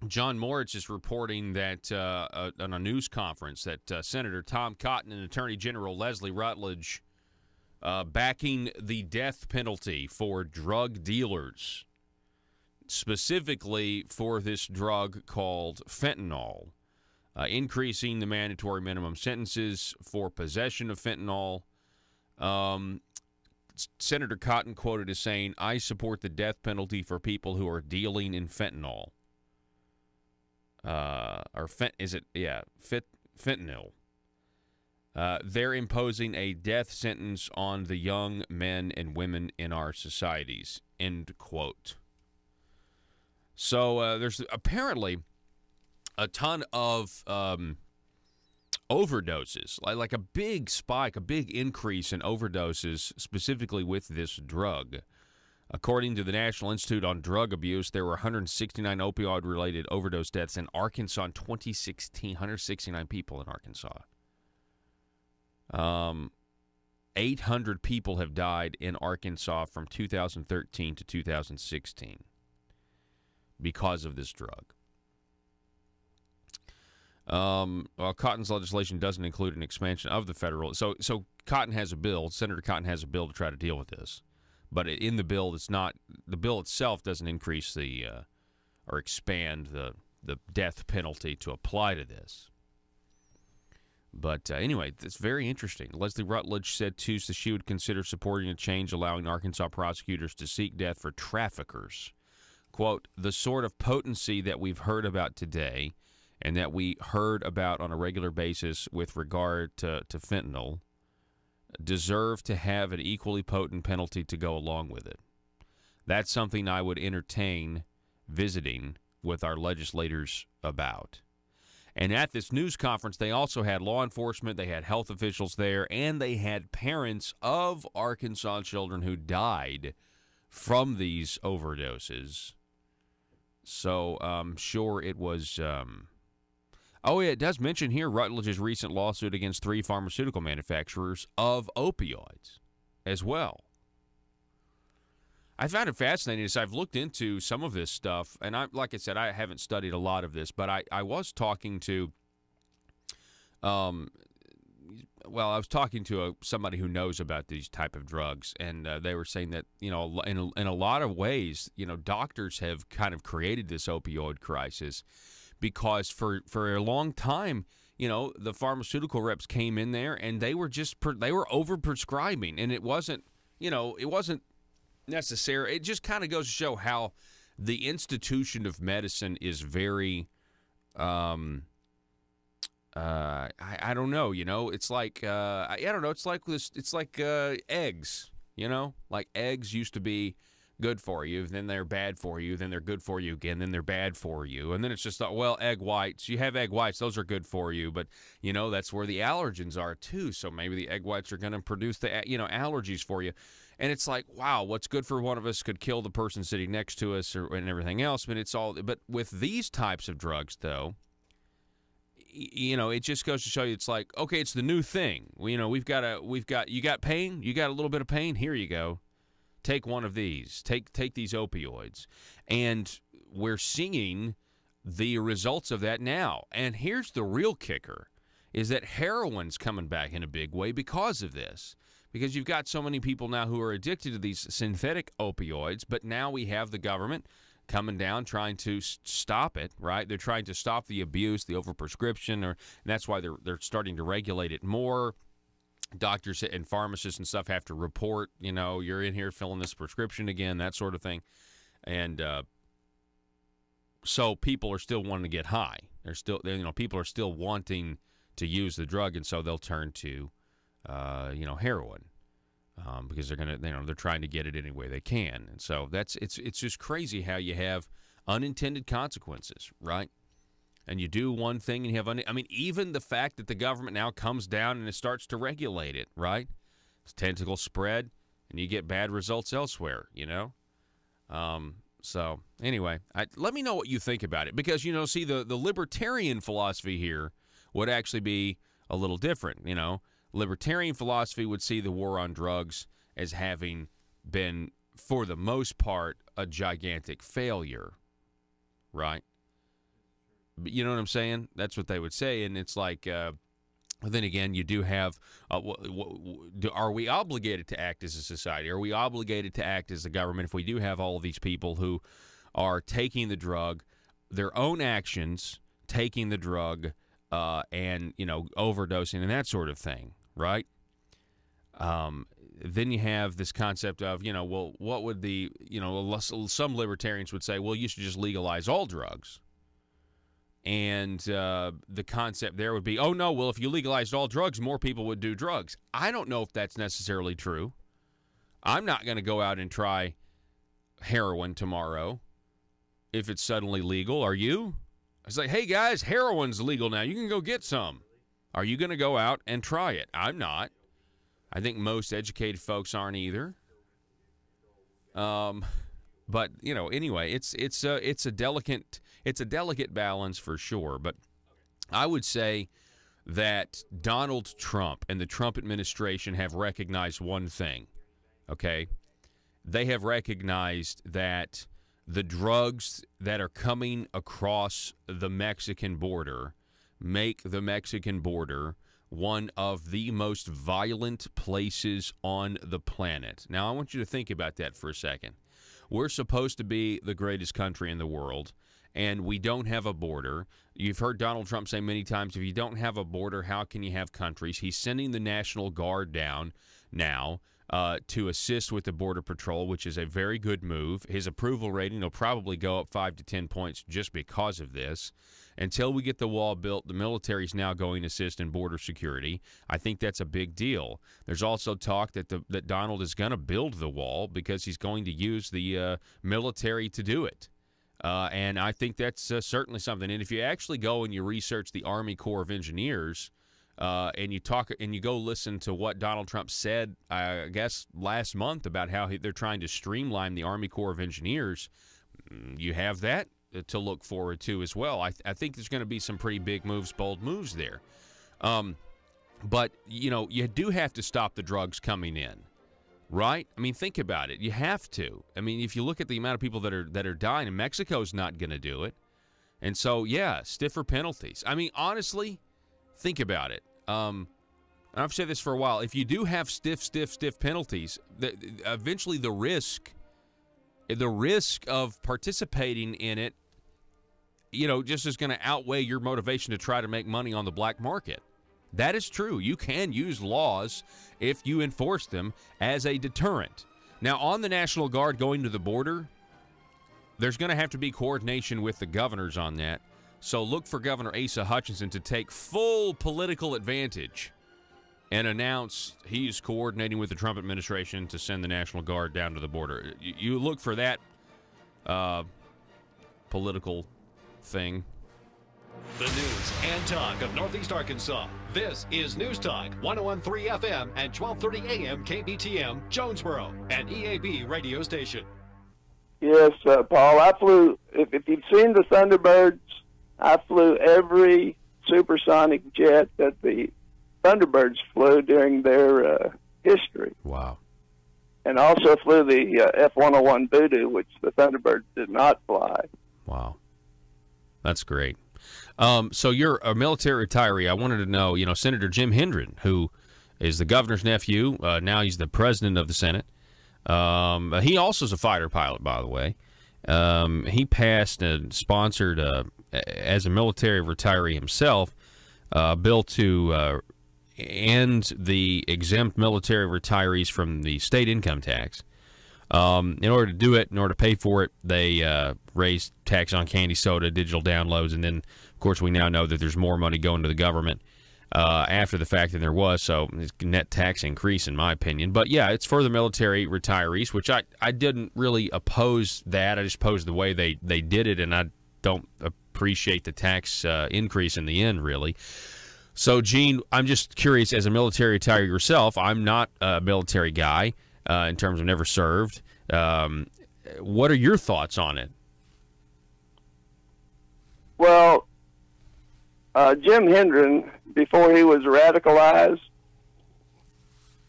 John Moritz is reporting that on a news conference that Senator Tom Cotton and Attorney General Leslie Rutledge backing the death penalty for drug dealers, specifically for this drug called fentanyl, increasing the mandatory minimum sentences for possession of fentanyl. Senator Cotton quoted as saying, "I support the death penalty for people who are dealing in fentanyl." Fentanyl. They're imposing a death sentence on the young men and women in our societies, end quote. So there's apparently a ton of overdoses, like a big spike, a big increase in overdoses, specifically with this drug. According to the National Institute on Drug Abuse, there were 169 opioid-related overdose deaths in Arkansas in 2016. 169 people in Arkansas. 800 people have died in Arkansas from 2013 to 2016 because of this drug. Cotton's legislation doesn't include an expansion of the federal. So Cotton has a bill. Senator Cotton has a bill to try to deal with this. But in the bill, the bill itself doesn't increase or expand the death penalty to apply to this. But anyway, it's very interesting. Leslie Rutledge said Tuesday she would consider supporting a change allowing Arkansas prosecutors to seek death for traffickers. Quote, "The sort of potency that we've heard about today and that we heard about on a regular basis with regard to fentanyl deserve to have an equally potent penalty to go along with it. That's something I would entertain visiting with our legislators about." And at this news conference, they also had law enforcement, they had health officials there, and they had parents of Arkansas children who died from these overdoses. So I'm sure it was... it does mention here Rutledge's recent lawsuit against 3 pharmaceutical manufacturers of opioids as well. I found it fascinating as I've looked into some of this stuff, and like I said, I haven't studied a lot of this, but I was talking to, I was talking to somebody who knows about these type of drugs, and they were saying that, in a lot of ways, doctors have kind of created this opioid crisis because for a long time, the pharmaceutical reps came in there and they were they were overprescribing, and it wasn't necessary. It just kind of goes to show how the institution of medicine is very, I don't know, it's like, I don't know, it's like this, it's like eggs, like eggs used to be good for you, then they're bad for you, then they're good for you again, then they're bad for you. And then it's just, well, egg whites. You have egg whites. Those are good for you. But, that's where the allergens are, too. So maybe the egg whites are going to produce the, allergies for you. And it's like, wow, what's good for one of us could kill the person sitting next to us and everything else. But with these types of drugs, though, it just goes to show you, it's like, okay, it's the new thing. You got pain? You got a little bit of pain? Here you go. Take one of these. Take these opioids. And we're seeing the results of that now. And here's the real kicker, is that heroin's coming back in a big way because of this. Because you've got so many people now who are addicted to these synthetic opioids, but now we have the government coming down trying to stop it, right? They're trying to stop the abuse, the overprescription, and that's why they're starting to regulate it more. Doctors and pharmacists and stuff have to report, you're in here filling this prescription again, that sort of thing. And so people are still wanting to get high. People are still wanting to use the drug, and so they'll turn to, heroin because they're trying to get it any way they can. And so it's just crazy how you have unintended consequences, right? And you do one thing and you have, even the fact that the government now comes down and it starts to regulate it, right? It's tentacles spread and you get bad results elsewhere, So anyway, let me know what you think about it because, see, the libertarian philosophy here would actually be a little different, Libertarian philosophy would see the war on drugs as having been, for the most part, a gigantic failure, right? But you know what I'm saying? That's what they would say, and it's like, then again, you do have, are we obligated to act as a society? Are we obligated to act as a government if we do have all of these people who are taking the drug, their own actions, taking the drug, and, overdosing and that sort of thing, right? Then you have this concept of, what would some libertarians would say, well, you should just legalize all drugs. And the concept there would be, oh, no, well, if you legalized all drugs, more people would do drugs. I don't know if that's necessarily true. I'm not going to go out and try heroin tomorrow if it's suddenly legal. Are you? It's like, hey, guys, heroin's legal now. You can go get some. Are you going to go out and try it? I'm not. I think most educated folks aren't either. But anyway, it's a delicate balance for sure. But I would say that Donald Trump and the Trump administration have recognized one thing. Okay, they have recognized that the drugs that are coming across the Mexican border make the Mexican border one of the most violent places on the planet. Now, I want you to think about that for a second. We're supposed to be the greatest country in the world, and we don't have a border. You've heard Donald Trump say many times, if you don't have a border, how can you have countries? He's sending the National Guard down now to assist with the Border Patrol, which is a very good move. His approval rating will probably go up 5 to 10 points just because of this. Until we get the wall built, the military is now going to assist in border security. I think that's a big deal. There's also talk that that Donald is going to build the wall because he's going to use the military to do it. And I think that's certainly something. And if you actually go and you research the Army Corps of Engineers, and you go listen to what Donald Trump said, I guess last month, about how they're trying to streamline the Army Corps of Engineers, you have that to look forward to as well. I think there's going to be some pretty big moves, bold moves there. But you do have to stop the drugs coming in, right? I mean, think about it. You have to. I mean, if you look at the amount of people that are dying, and Mexico's not going to do it, and so stiffer penalties. I mean, honestly, think about it. I've said this for a while. If you do have stiff penalties, eventually the risk of participating in it, just is going to outweigh your motivation to try to make money on the black market. That is true. You can use laws if you enforce them as a deterrent. Now, on the National Guard going to the border, there's going to have to be coordination with the governors on that. So look for Governor Asa Hutchinson to take full political advantage and announced he's coordinating with the Trump administration to send the National Guard down to the border. You look for that political thing. The news and talk of Northeast Arkansas. This is News Talk 101.3 FM and 12:30 AM KBTM, Jonesboro, an EAB radio station. Yes, Paul, I flew, if you've seen the Thunderbirds, I flew every supersonic jet that the Thunderbirds flew during their history. Wow. And also flew the F-101 Voodoo, which the Thunderbirds did not fly. Wow. That's great. So you're a military retiree. I wanted to know, Senator Jim Hendren, who is the governor's nephew. Now he's the president of the Senate. He also is a fighter pilot, by the way. He passed and sponsored, as a military retiree himself, a bill to end the exempt military retirees from the state income tax. In order to do it, in order to pay for it, they raised tax on candy, soda, digital downloads, and then, of course, we now know that there's more money going to the government after the fact than there was, so it's a net tax increase, in my opinion. But, yeah, it's for the military retirees, which I didn't really oppose that. I just opposed the way they did it, and I don't appreciate the tax increase in the end, really. So, Gene, I'm just curious, as a military retiree yourself, I'm not a military guy. In terms of never served. What are your thoughts on it? Well, Jim Hendren, before he was radicalized,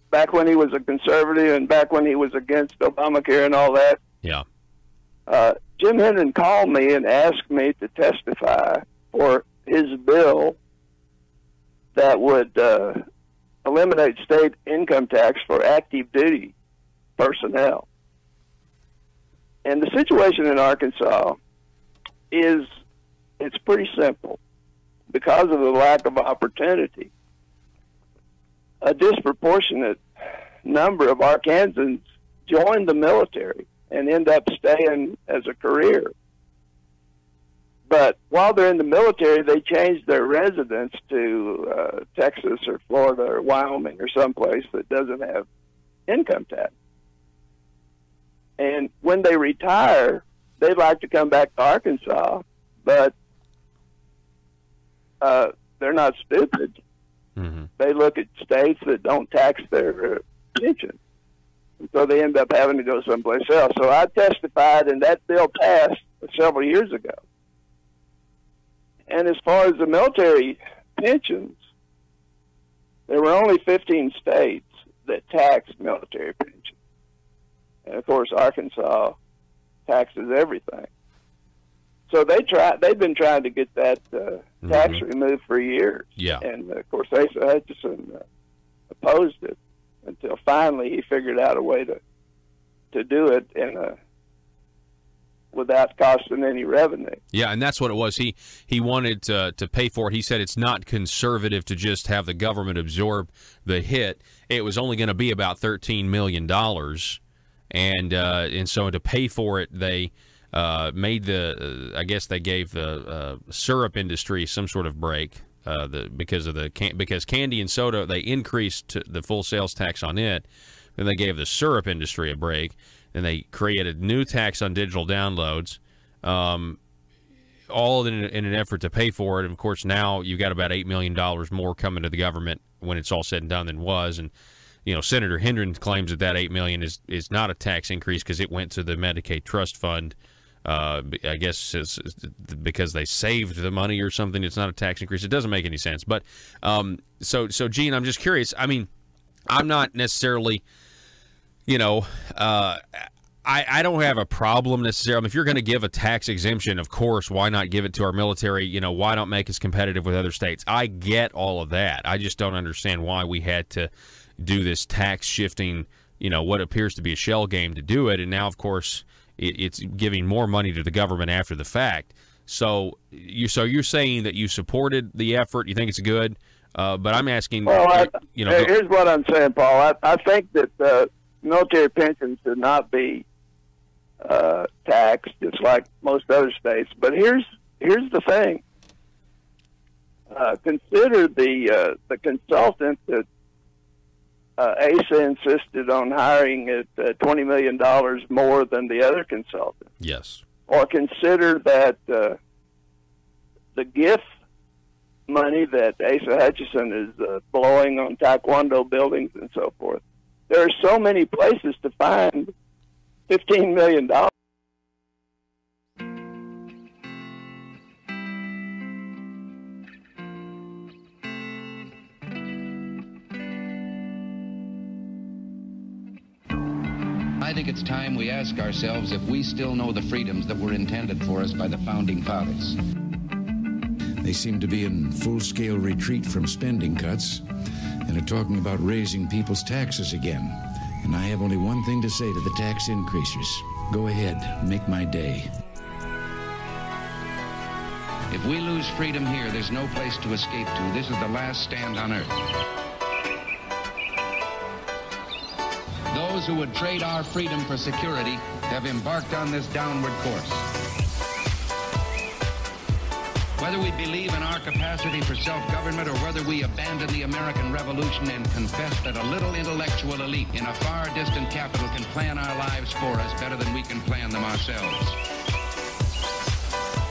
back when he was a conservative and back when he was against Obamacare and all that, Jim Hendren called me and asked me to testify for his bill that would eliminate state income tax for active duty personnel. And the situation in Arkansas is, it's pretty simple. Because of the lack of opportunity, a disproportionate number of Arkansans join the military and end up staying as a career. But while they're in the military, they change their residence to Texas or Florida or Wyoming or someplace that doesn't have income tax. And when they retire, they'd like to come back to Arkansas, but they're not stupid. Mm-hmm. They look at states that don't tax their pension. And so they end up having to go someplace else. So I testified, and that bill passed several years ago. And as far as the military pensions, there were only 15 states that taxed military pensions. And of course, Arkansas taxes everything. So they've been trying to get that tax removed for years. Yeah. And of course, Asa Hutchinson opposed it until finally he figured out a way to do it without costing any revenue. Yeah, and that's what it was. He wanted to pay for it. He said it's not conservative to just have the government absorb the hit. It was only going to be about $13 million. And so to pay for it, they made I guess they gave the syrup industry some sort of break because candy and soda, they increased the full sales tax on it. Then they gave the syrup industry a break. Then they created new tax on digital downloads, all in an effort to pay for it. And of course, now you've got about $8 million more coming to the government when it's all said and done than was. And Senator Hendren claims that $8 million is not a tax increase because it went to the Medicaid trust fund. I guess it's because they saved the money or something. It's not a tax increase. It doesn't make any sense. But so Gene, I'm just curious. I mean, I'm not necessarily, I don't have a problem necessarily. If you're going to give a tax exemption, of course, why not give it to our military? Why not make us competitive with other states? I get all of that. I just don't understand why we had to do this tax shifting, what appears to be a shell game to do it. And now, of course, it's giving more money to the government after the fact. So you're saying that you supported the effort, you think it's good, but I'm asking. Well, here's what I'm saying, Paul. I think that military pensions should not be taxed, just like most other states. But here's the thing. Consider the consultant that ASA insisted on hiring at $20 million more than the other consultant. Yes. Or consider that the gift money that Asa Hutchinson is blowing on Taekwondo buildings and so forth. There are so many places to find $15 million. I think it's time we ask ourselves if we still know the freedoms that were intended for us by the Founding Fathers. They seem to be in full-scale retreat from spending cuts and are talking about raising people's taxes again. And I have only one thing to say to the tax increasers. Go ahead, make my day. If we lose freedom here, there's no place to escape to. This is the last stand on earth. Those who would trade our freedom for security have embarked on this downward course. Whether we believe in our capacity for self-government or whether we abandon the American Revolution and confess that a little intellectual elite in a far distant capital can plan our lives for us better than we can plan them ourselves.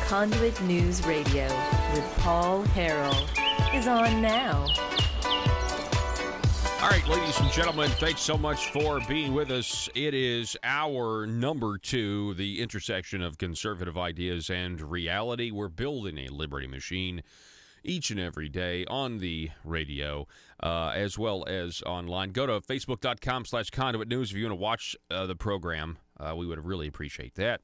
Conduit News Radio with Paul Harrell is on now. All right, ladies and gentlemen, thanks so much for being with us. It is hour number 2, the intersection of conservative ideas and reality. We're building a liberty machine each and every day on the radio, as well as online. Go to facebook.com/Conduit News if you want to watch the program. We would really appreciate that.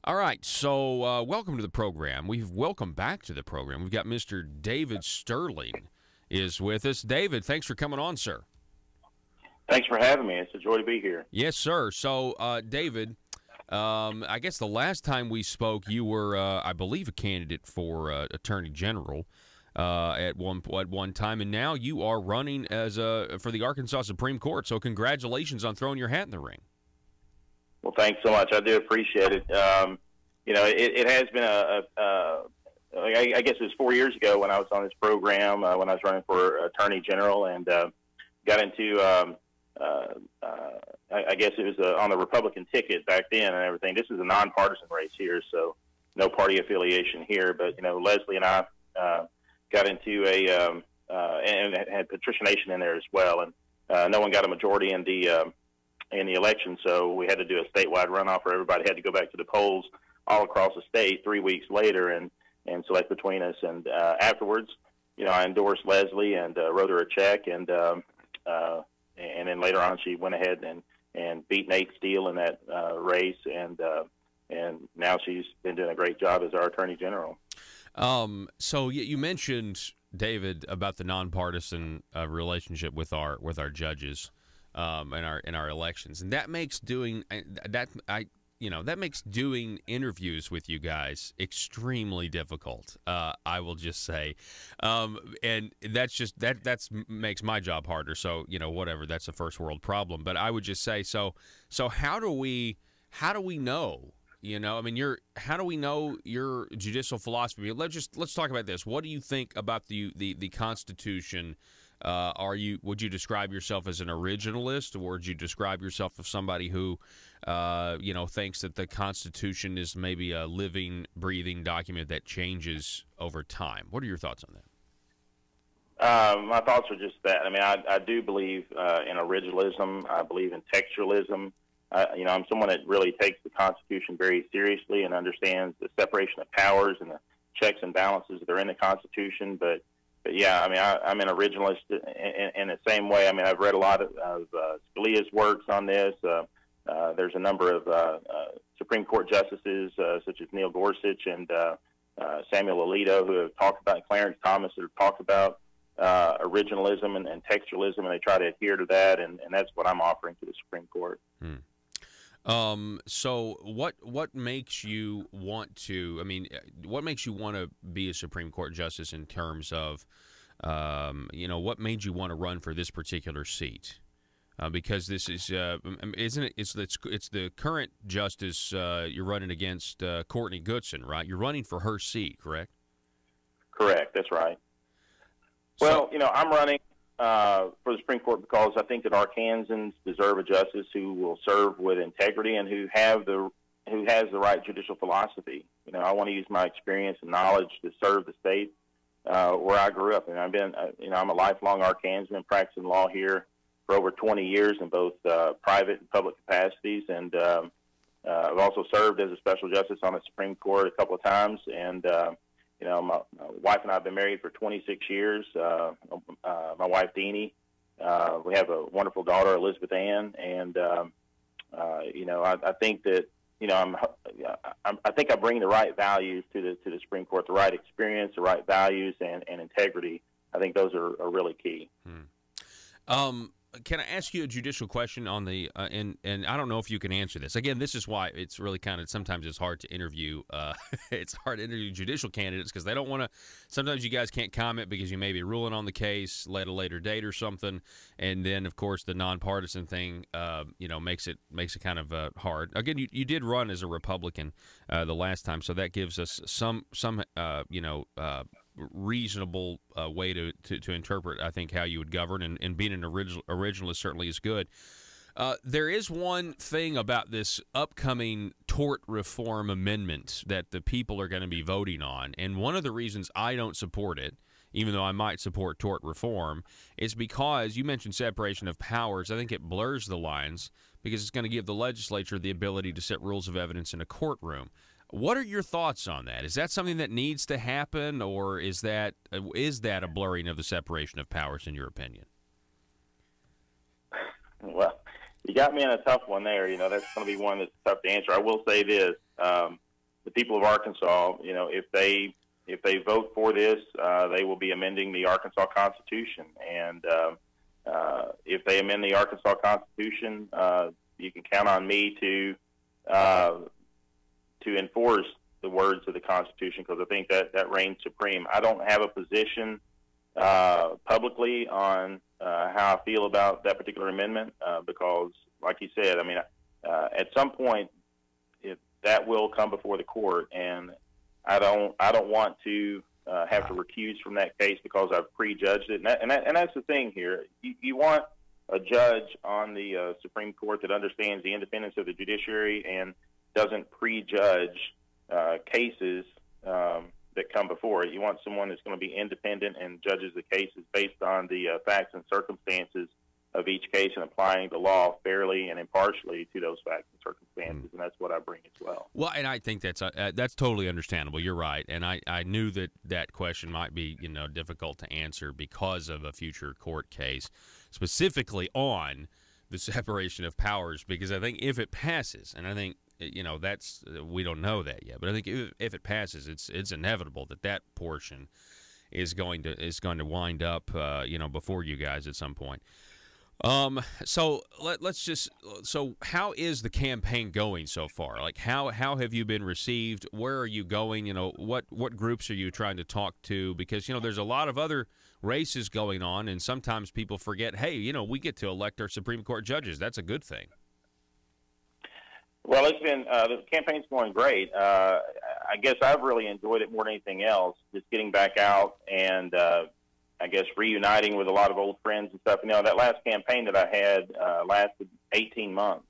All right, so welcome to the program. Welcome back to the program. We've got Mr. David Sterling is with us. David, thanks for coming on, sir. Thanks for having me. It's a joy to be here. Yes, sir. So, David, I guess the last time we spoke, you were, I believe, a candidate for Attorney General at one time, and now you are running for the Arkansas Supreme Court. So, congratulations on throwing your hat in the ring. Well, thanks so much. I do appreciate it. It has been I guess it was 4 years ago when I was on this program, when I was running for Attorney General, and got into, I guess it was on the Republican ticket back then and everything. This is a nonpartisan race here, so no party affiliation here. But, Leslie and I got into and had Patricia Nation in there as well, and no one got a majority in the election, so we had to do a statewide runoff where everybody had to go back to the polls all across the state 3 weeks later and select between us. And afterwards, I endorsed Leslie and wrote her a check, and then later on she went ahead and beat Nate Steele in that race, and now she's been doing a great job as our Attorney General. So you mentioned, David, about the nonpartisan relationship with our judges in our elections, and that makes doing interviews with you guys extremely difficult. I will just say, and that's makes my job harder. So whatever, that's a first world problem. But I would just say, so how do we know? How do we know your judicial philosophy? Let's talk about this. What do you think about the Constitution? Would you describe yourself as an originalist, or would you describe yourself as somebody who, thinks that the Constitution is maybe a living, breathing document that changes over time? What are your thoughts on that? My thoughts are just that. I do believe in originalism. I believe in textualism. I'm someone that really takes the Constitution very seriously and understands the separation of powers and the checks and balances that are in the Constitution. But yeah, I'm an originalist in the same way. I've read a lot of Scalia's works on this. There's a number of Supreme Court justices, such as Neil Gorsuch and Samuel Alito, who have talked about, Clarence Thomas, that have talked about originalism and textualism, and they try to adhere to that, and that's what I'm offering to the Supreme Court. So what makes you want to, what makes you want to be a Supreme Court justice in terms of, what made you want to run for this particular seat? Because this is, isn't it, it's the current justice you're running against, Courtney Goodson, right? You're running for her seat, correct? Correct, that's right. Well, I'm running for the Supreme Court because I think that Arkansans deserve a justice who will serve with integrity and who has the right judicial philosophy. You know, I want to use my experience and knowledge to serve the state where I grew up. And I've been, I'm a lifelong Arkansan, practicing law here for over 20 years in both private and public capacities. And I've also served as a special justice on the Supreme Court a couple of times. And my wife and I have been married for 26 years. My wife, Deanie. We have a wonderful daughter, Elizabeth Ann. And, I think that, I think I bring the right values to the Supreme Court, the right experience, the right values, and integrity. I think those are really key. Can I ask you a judicial question on the and I don't know if you can answer this. Again, this is why it's really kind of sometimes it's hard to interview. It's hard to interview judicial candidates because they don't want to. Sometimes you guys can't comment because you may be ruling on the case at a later date or something. And then, of course, the nonpartisan thing, makes it kind of hard. Again, you did run as a Republican the last time, so that gives us some reasonable way to interpret, I think, how you would govern, and being an originalist certainly is good. There is one thing about this upcoming tort reform amendment that the people are going to be voting on, and one of the reasons I don't support it, even though I might support tort reform, is because you mentioned separation of powers. I think it blurs the lines because it's going to give the legislature the ability to set rules of evidence in a courtroom. What are your thoughts on that? Is that something that needs to happen, or is that a blurring of the separation of powers, in your opinion? Well, you got me in a tough one there. That's going to be one that's tough to answer. I will say this: the people of Arkansas, if they vote for this, they will be amending the Arkansas Constitution, and if they amend the Arkansas Constitution, you can count on me to enforce the words of the Constitution, because I think that reigns supreme. I don't have a position publicly on how I feel about that particular amendment because, like you said, at some point that will come before the court, and I don't want to have to recuse from that case because I've prejudged it. And that's the thing here. You want a judge on the Supreme Court that understands the independence of the judiciary and doesn't prejudge cases that come before it. You want someone that's going to be independent and judges the cases based on the facts and circumstances of each case and applying the law fairly and impartially to those facts and circumstances, and that's what I bring as well. Well, and I think that's totally understandable. You're right, and I knew that question might be difficult to answer because of a future court case, specifically on the separation of powers, because I think if it passes, and I think that's we don't know that yet, but I think if it passes, it's inevitable that portion is going to wind up before you guys at some point. So how is the campaign going so far? Like how have you been received? Where are you going? What groups are you trying to talk to? Because there's a lot of other races going on, and sometimes people forget, hey, we get to elect our Supreme Court judges. That's a good thing. Well, it's been the campaign's going great. I guess I've really enjoyed it more than anything else, just getting back out and I guess reuniting with a lot of old friends and stuff. That last campaign that I had lasted 18 months.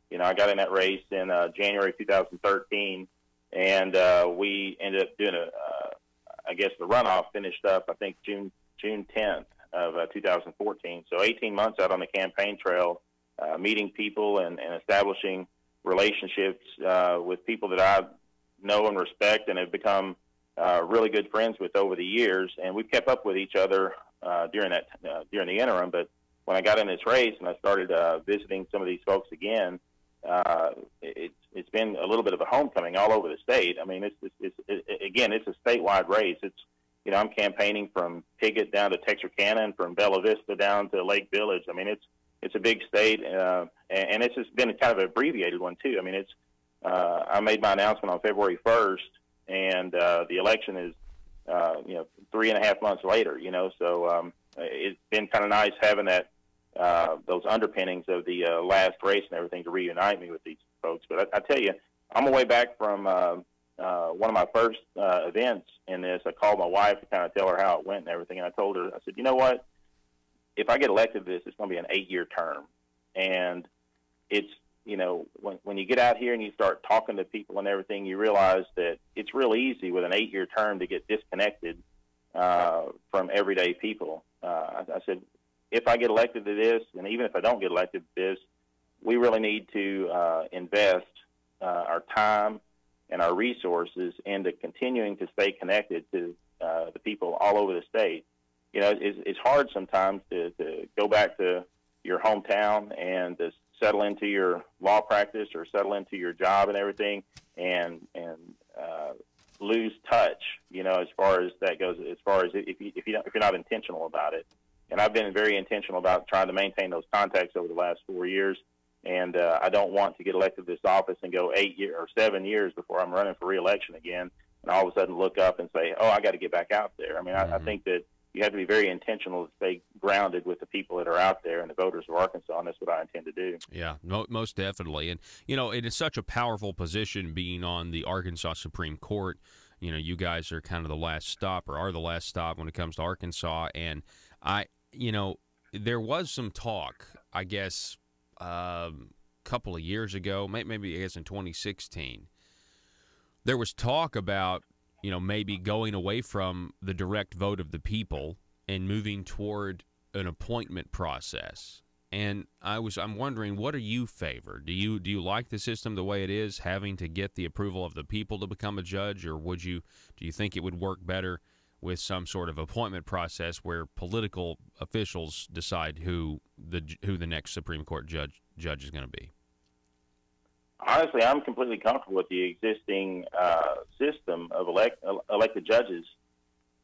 I got in that race in January 2013, and we ended up doing I guess the runoff finished up, I think, June 10th of 2014. So 18 months out on the campaign trail, meeting people and establishing relationships with people that I know and respect and have become really good friends with over the years, and we've kept up with each other during the interim. But when I got in this race and I started visiting some of these folks again, it's been a little bit of a homecoming all over the state. It's a statewide race. I'm campaigning from Piggott down to Texarkana and from Bella Vista down to Lake Village. It's a big state, and it's just been kind of an abbreviated one too. I made my announcement on February 1st, and the election is 3.5 months later. So it's been kind of nice having that those underpinnings of the last race and everything to reunite me with these folks. But I tell you, on my way back from one of my first events in this, I called my wife to kind of tell her how it went and everything, and I told her, I said, you know what? if I get elected to this, it's going to be an 8-year term. And it's, when you get out here and you start talking to people and everything, you realize that it's real easy with an 8-year term to get disconnected from everyday people. I said, if I get elected to this, and even if I don't get elected to this, we really need to invest our time and our resources into continuing to stay connected to the people all over the state. It's hard sometimes to go back to your hometown and to settle into your law practice or settle into your job and everything, and lose touch. As far as that goes, as far as if you're not intentional about it. And I've been very intentional about trying to maintain those contacts over the last 4 years. And I don't want to get elected to this office and go 8 years or 7 years before I'm running for re-election again, and all of a sudden look up and say, "Oh, I got to get back out there." I mean, I think that you have to be very intentional to stay grounded with the people that are out there and the voters of Arkansas, and that's what I intend to do. Yeah, most definitely. And, it is such a powerful position being on the Arkansas Supreme Court. You guys are kind of the last stop, or are the last stop when it comes to Arkansas. And there was some talk, I guess, a couple of years ago, maybe I guess in 2016, there was talk about, maybe going away from the direct vote of the people and moving toward an appointment process. And I'm wondering, what do you favor? Do you like the system the way it is, having to get the approval of the people to become a judge, or do you think it would work better with some sort of appointment process where political officials decide who the next Supreme Court judge is going to be? Honestly, I'm completely comfortable with the existing system of elected judges.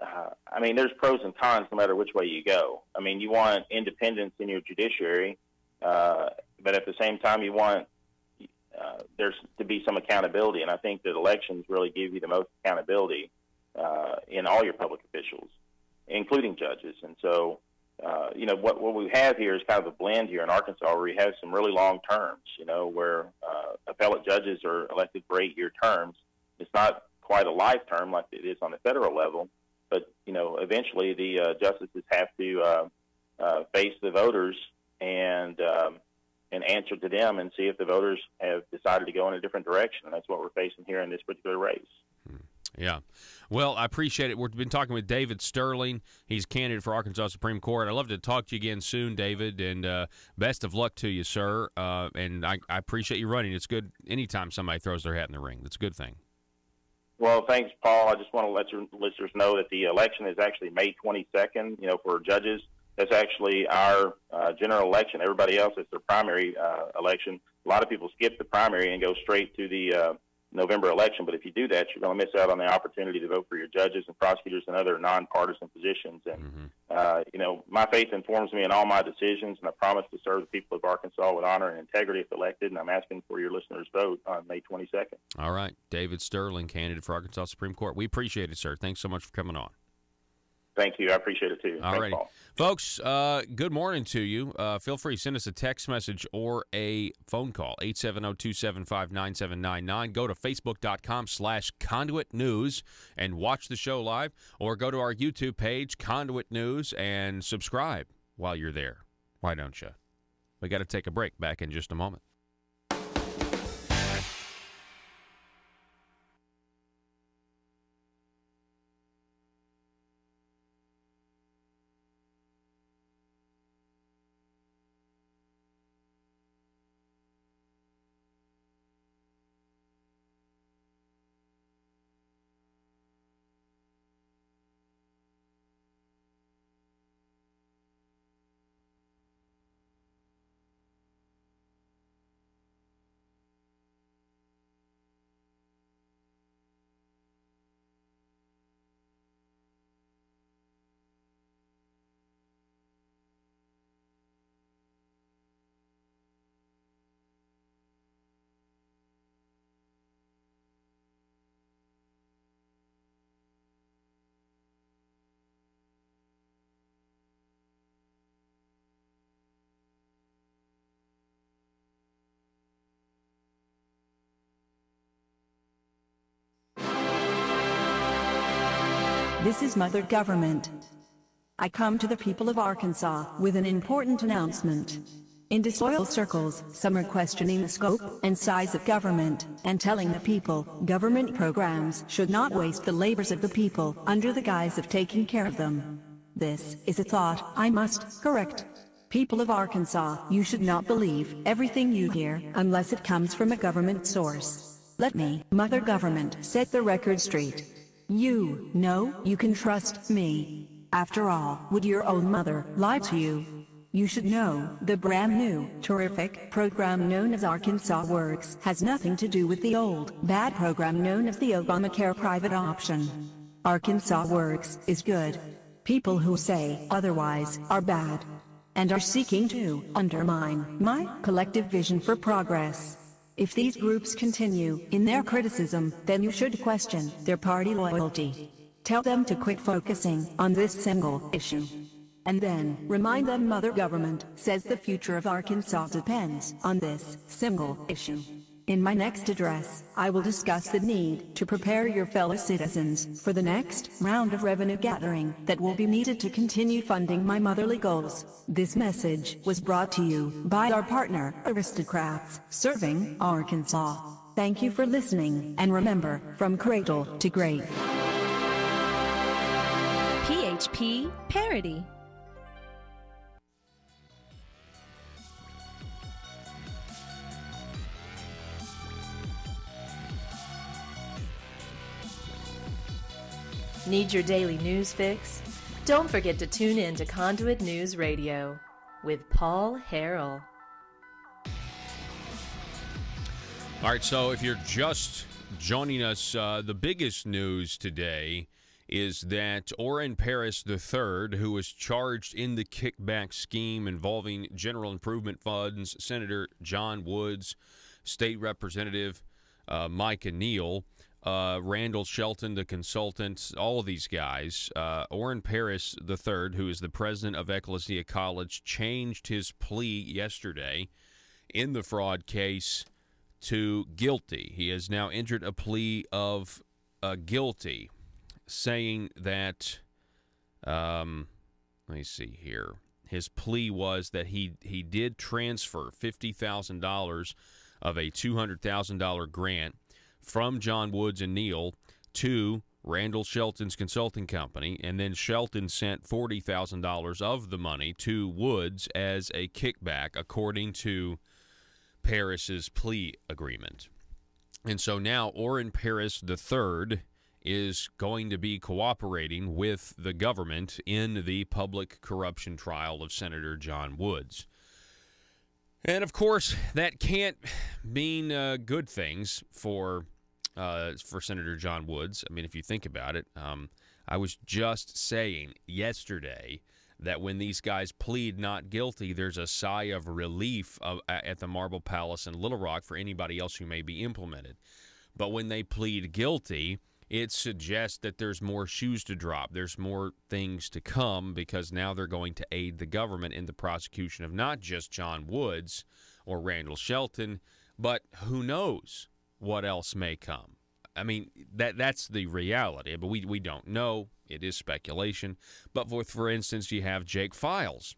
I mean, there's pros and cons no matter which way you go. I mean, you want independence in your judiciary, but at the same time, you want there's to be some accountability. And I think that elections really give you the most accountability in all your public officials, including judges. And so, what we have here is kind of a blend here in Arkansas, where we have some really long terms, where appellate judges are elected for 8-year terms. It's not quite a life term like it is on the federal level, but, eventually the justices have to face the voters and answer to them and see if the voters have decided to go in a different direction. And that's what we're facing here in this particular race. Yeah. Well, I appreciate it. We've been talking with David Sterling. He's candidate for Arkansas Supreme Court. I'd love to talk to you again soon, David, and best of luck to you, sir. And I appreciate you running. It's good anytime somebody throws their hat in the ring. That's a good thing. Well, thanks, Paul. I just want to let your listeners know that the election is actually May 22nd, for judges. That's actually our general election. Everybody else, it's their primary election. A lot of people skip the primary and go straight to the November election, but if you do that, you're going to miss out on the opportunity to vote for your judges and prosecutors and other nonpartisan positions. And my faith informs me in all my decisions, and I promise to serve the people of Arkansas with honor and integrity if elected. And I'm asking for your listeners' vote on May 22nd. All right, David Sterling, candidate for Arkansas Supreme Court. We appreciate it, sir. Thanks so much for coming on. Thank you. I appreciate it, too. All right. Folks, good morning to you. Feel free to send us a text message or a phone call, 870-275-9799. Go to Facebook.com/Conduit News and watch the show live, or go to our YouTube page, Conduit News, and subscribe while you're there. Why don't you? We got to take a break. Back in just a moment. This is Mother Government. I come to the people of Arkansas with an important announcement. In disloyal circles, some are questioning the scope and size of government, and telling the people government programs should not waste the labors of the people under the guise of taking care of them. This is a thought I must correct. People of Arkansas, you should not believe everything you hear unless it comes from a government source. Let me, Mother Government, set the record straight. You know you can trust me. After all, would your own mother lie to you? You should know, the brand new, terrific program known as Arkansas Works has nothing to do with the old, bad program known as the Obamacare private option. Arkansas Works is good. People who say otherwise are bad, and are seeking to undermine my collective vision for progress. If these groups continue in their criticism, then you should question their party loyalty. Tell them to quit focusing on this single issue. And then, remind them Mother Government says the future of Arkansas depends on this single issue. In my next address, I will discuss the need to prepare your fellow citizens for the next round of revenue gathering that will be needed to continue funding my motherly goals. This message was brought to you by our partner, Aristocrats, serving Arkansas. Thank you for listening, and remember, from cradle to grave. PHP Parody. Need your daily news fix? Don't forget to tune in to Conduit News Radio with Paul Harrell. All right, so if you're just joining us, the biggest news today is that Orrin Paris III, who was charged in the kickback scheme involving general improvement funds, Senator John Woods, State Representative Micah Neal, Randall Shelton, the consultant, all of these guys. Orrin Paris III, who is the president of Ecclesia College, changed his plea yesterday in the fraud case to guilty. He has now entered a plea of guilty, saying that, let me see here, his plea was that he did transfer $50,000 of a $200,000 grant from John Woods and Neal to Randall Shelton's consulting company, and then Shelton sent $40,000 of the money to Woods as a kickback, according to Paris's plea agreement. And so now Orrin Paris III is going to be cooperating with the government in the public corruption trial of Senator John Woods. And, of course, that can't mean good things for Senator John Woods. I mean, if you think about it, I was just saying yesterday that when these guys plead not guilty, there's a sigh of relief at the Marble Palace in Little Rock for anybody else who may be implemented. But when they plead guilty, it suggests that there's more shoes to drop. There's more things to come, because now they're going to aid the government in the prosecution of not just John Woods or Randall Shelton, but who knows what else may come. I mean, that's the reality, but we don't know. It is speculation. But for instance, you have Jake Files,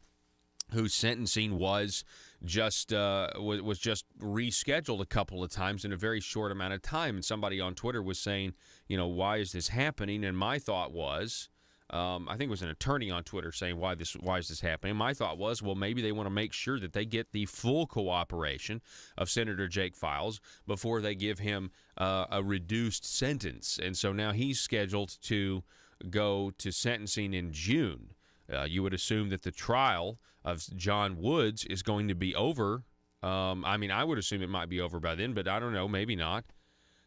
whose sentencing was just rescheduled a couple of times in a very short amount of time. And somebody on Twitter was saying, why is this happening? And my thought was, I think it was an attorney on Twitter saying, why is this happening? My thought was, well, maybe they want to make sure that they get the full cooperation of Senator Jake Files before they give him a reduced sentence. And so now he's scheduled to go to sentencing in June. You would assume that the trial of John Woods is going to be over. I would assume it might be over by then, but I don't know, maybe not.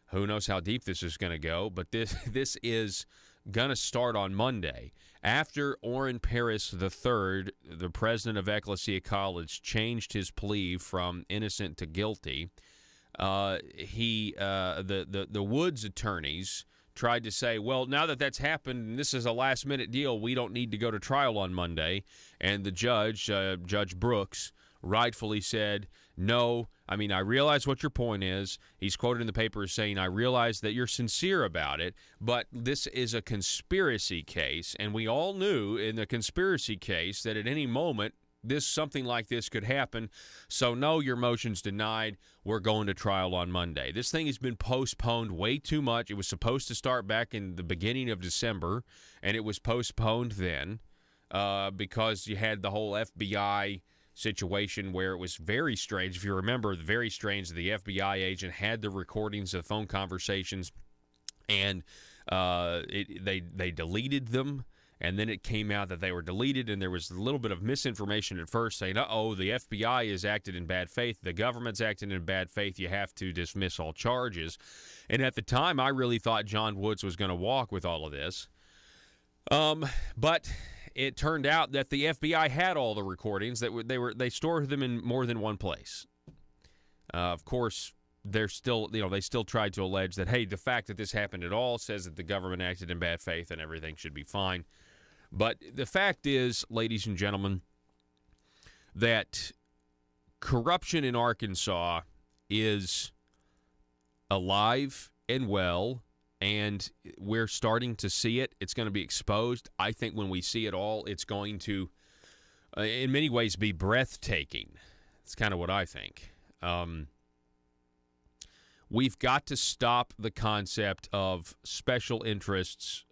Who knows how deep this is going to go? But this is going to start on Monday. After Orrin Paris III, the president of Ecclesia College, changed his plea from innocent to guilty, the Woods attorneys tried to say, well, now that that's happened, and this is a last-minute deal, we don't need to go to trial on Monday. And the judge, Judge Brooks, rightfully said, no, I mean, I realize what your point is. He's quoted in the paper as saying, I realize that you're sincere about it, but this is a conspiracy case, and we all knew in the conspiracy case that at any moment something like this could happen. So, no, your motion's denied. We're going to trial on Monday. This thing has been postponed way too much. It was supposed to start back in the beginning of December, and it was postponed then because you had the whole FBI situation where it was very strange. If you remember, very strange that the FBI agent had the recordings of phone conversations, and they deleted them. And then it came out that they were deleted, and there was a little bit of misinformation at first saying, uh-oh, the FBI has acted in bad faith. The government's acted in bad faith. You have to dismiss all charges. And at the time, I really thought John Woods was going to walk with all of this. But it turned out that the FBI had all the recordings. That they stored them in more than one place. Of course, they still tried to allege that, hey, the fact that this happened at all says that the government acted in bad faith and everything should be fine. But the fact is, ladies and gentlemen, that corruption in Arkansas is alive and well, and we're starting to see it. It's going to be exposed. I think when we see it all, it's going to, in many ways, be breathtaking. That's kind of what I think. We've got to stop the concept of special interests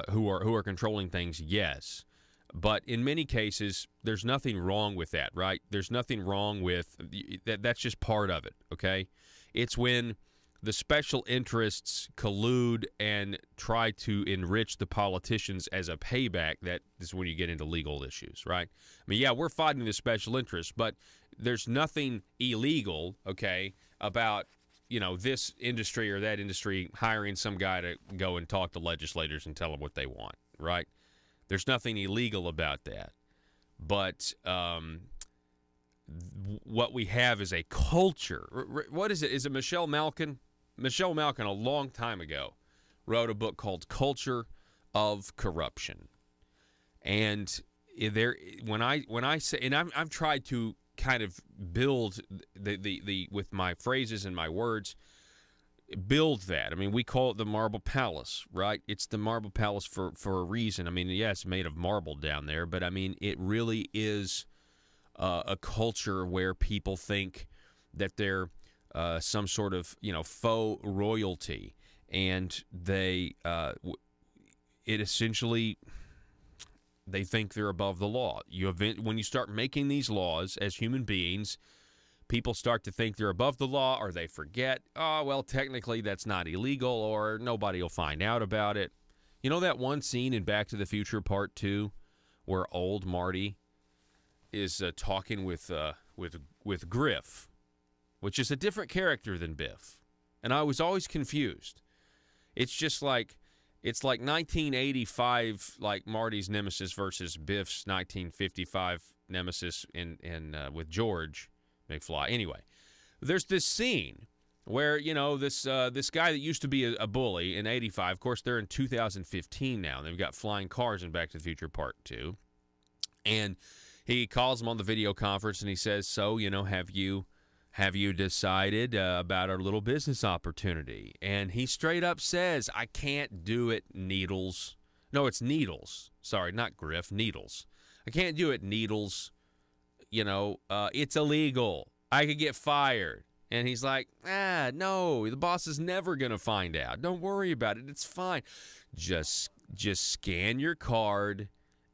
who are controlling things, yes. But in many cases, there's nothing wrong with that, right? There's nothing wrong with that. That's just part of it, okay? It's when the special interests collude and try to enrich the politicians as a payback that is when you get into legal issues, right? I mean, yeah, we're fighting the special interests, but there's nothing illegal, okay, about this industry or that industry hiring some guy to go and talk to legislators and tell them what they want, right? There's nothing illegal about that. But what we have is a culture. What is it? Is it Michelle Malkin? Michelle Malkin, a long time ago, wrote a book called Culture of Corruption. And when I say, and I've tried to kind of build the with my phrases and my words, build that. I mean, we call it the Marble Palace, right? It's the Marble Palace for a reason. I mean, yeah, it's made of marble down there, but I mean, it really is a culture where people think that they're some sort of faux royalty, and they it essentially. They think they're above the law. When you start making these laws as human beings, people start to think they're above the law, or they forget, oh, well, technically that's not illegal, or nobody will find out about it. You know that one scene in Back to the Future Part 2 where old Marty is talking with Griff, which is a different character than Biff. And I was always confused. It's just like... It's like 1985, like Marty's nemesis versus Biff's 1955 nemesis in with George McFly. Anyway, there's this scene where this guy that used to be a bully in '85. Of course, they're in 2015 now. They've got flying cars in Back to the Future Part 2, and he calls him on the video conference and he says, "So, have you decided about our little business opportunity?" And he straight up says, "I can't do it, Needles." No, it's Needles. Sorry, not Griff, Needles. "I can't do it, Needles. It's illegal. I could get fired." And he's like, no, the boss is never going to find out. Don't worry about it. It's fine. Just scan your card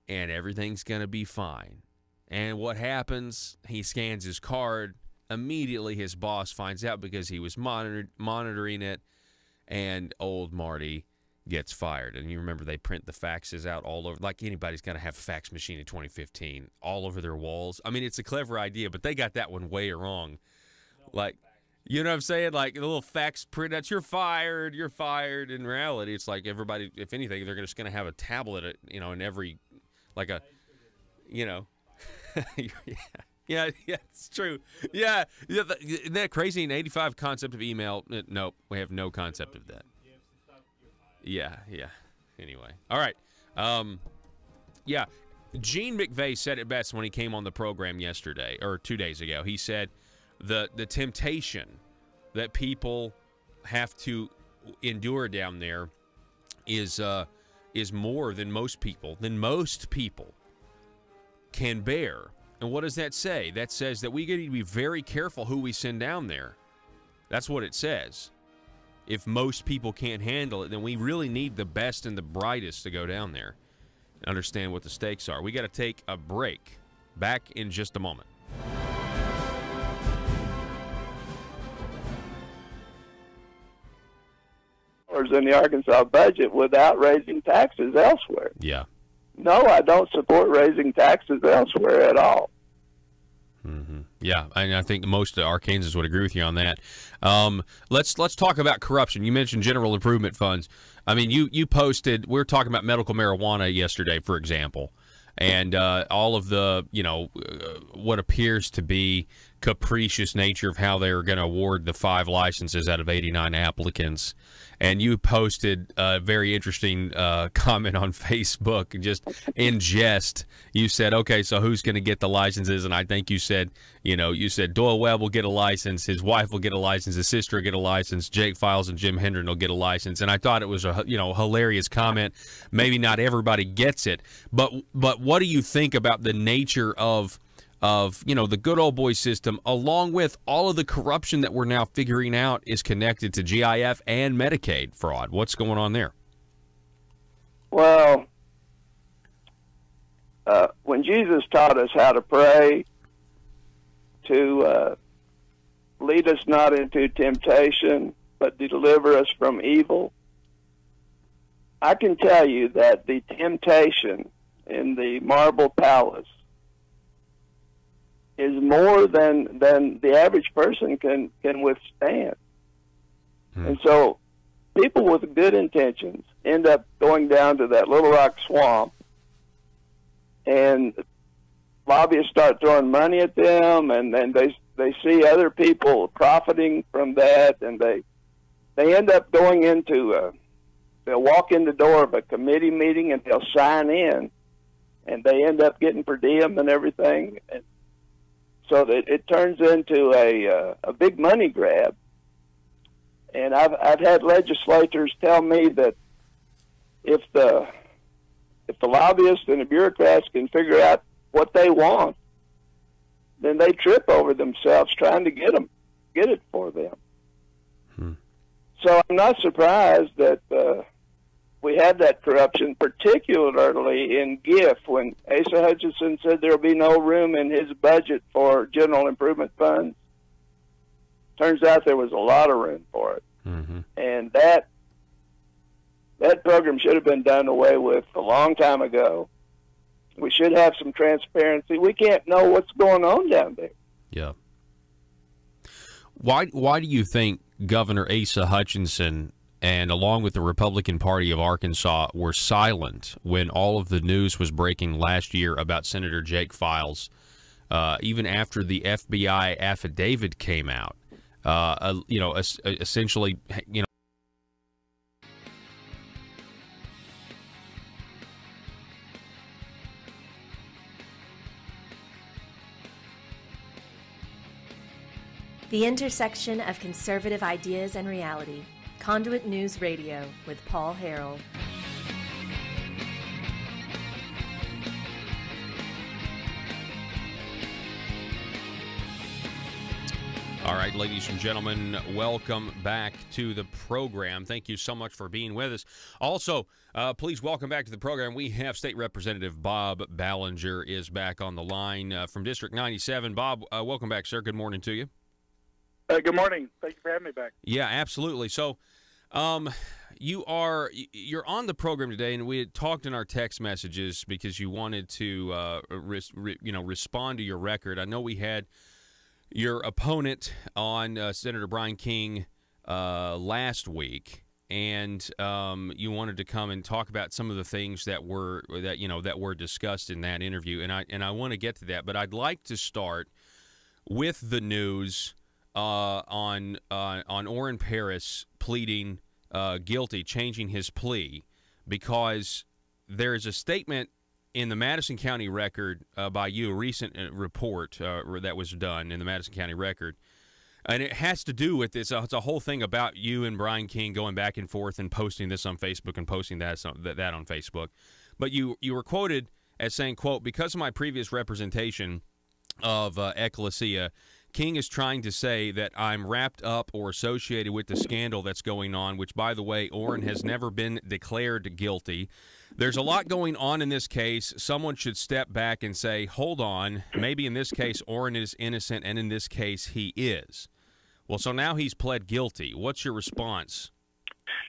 and everything's going to be fine. And what happens? He scans his card. Immediately, his boss finds out because he was monitoring it, and old Marty gets fired. And you remember they print the faxes out all over, like anybody's got to have a fax machine in 2015, all over their walls. I mean, it's a clever idea, but they got that one way wrong. Like, you know what I'm saying? Like the little fax printouts, you're fired. In reality, it's like everybody, if anything, they're just going to have a tablet, in every, like a, yeah. Yeah, it's true. Yeah, isn't that crazy? An 85 concept of email? Nope, we have no concept of that. Yeah. Anyway, all right. Yeah, Gene McVeigh said it best when he came on the program yesterday, or 2 days ago. He said the temptation that people have to endure down there is more than most people can bear. And what does that say? That says that we need to be very careful who we send down there. That's what it says. If most people can't handle it, then we really need the best and the brightest to go down there and understand what the stakes are. We got to take a break. Back in just a moment. In the Arkansas budget without raising taxes elsewhere. Yeah. No, I don't support raising taxes elsewhere at all. Mm-hmm. Yeah, and I think most of Arkansans would agree with you on that. Let's talk about corruption. You mentioned general improvement funds. I mean, you posted, we were talking about medical marijuana yesterday, for example, and all of the, what appears to be capricious nature of how they're going to award the 5 licenses out of 89 applicants. And you posted a very interesting comment on Facebook, just in jest. You said, okay, so who's going to get the licenses? And I think you said Doyle Webb will get a license, his wife will get a license, his sister will get a license, Jake Files and Jim Hendren will get a license. And I thought it was a hilarious comment. Maybe not everybody gets it, but what do you think about the nature of the good old boy system, along with all of the corruption that we're now figuring out is connected to GIF and Medicaid fraud? What's going on there? Well, when Jesus taught us how to pray, to lead us not into temptation, but deliver us from evil, I can tell you that the temptation in the marble palace is more than the average person can withstand. And so people with good intentions end up going down to that Little Rock swamp, and lobbyists start throwing money at them, and then they see other people profiting from that, and they end up going into they'll walk in the door of a committee meeting and they'll sign in, and they end up getting per diem and everything. And so that it turns into a big money grab. And I've had legislators tell me that if the lobbyists and the bureaucrats can figure out what they want, then they trip over themselves trying to get it for them. So I'm not surprised that we had that corruption, particularly in GIF, when Asa Hutchinson said there will be no room in his budget for general improvement funds. Turns out there was a lot of room for it. Mm-hmm. And that program should have been done away with a long time ago. We should have some transparency. We can't know what's going on down there. Yeah. Why do you think Governor Asa Hutchinson and along with the Republican Party of Arkansas were silent when all of the news was breaking last year about Senator Jake Files, even after the FBI affidavit came out? Essentially, The intersection of conservative ideas and reality. Conduit News Radio with Paul Harrell. All right, ladies and gentlemen, welcome back to the program. Thank you so much for being with us. Also, please welcome back to the program. We have State Representative Bob Ballinger is back on the line from District 97. Bob, welcome back, sir. Good morning to you. Good morning. Thank you for having me back. Yeah, absolutely. So, you're on the program today, and we had talked in our text messages because you wanted to, respond to your record. I know we had your opponent on Senator Brian King last week, and you wanted to come and talk about some of the things that were discussed in that interview, and I want to get to that, but I'd like to start with the news on Orrin Paris pleading guilty, changing his plea, because there is a statement in the Madison County Record by you, a recent report that was done in the Madison County Record, and it has to do with this. It's a whole thing about you and Brian King going back and forth and posting this on Facebook and posting that on Facebook. But you were quoted as saying, quote, because of my previous representation of Ecclesia, King is trying to say that I'm wrapped up or associated with the scandal that's going on, which, by the way, Orrin has never been declared guilty. There's a lot going on in this case. Someone should step back and say, hold on, maybe in this case Orrin is innocent, and in this case he is. Well, so now he's pled guilty. What's your response?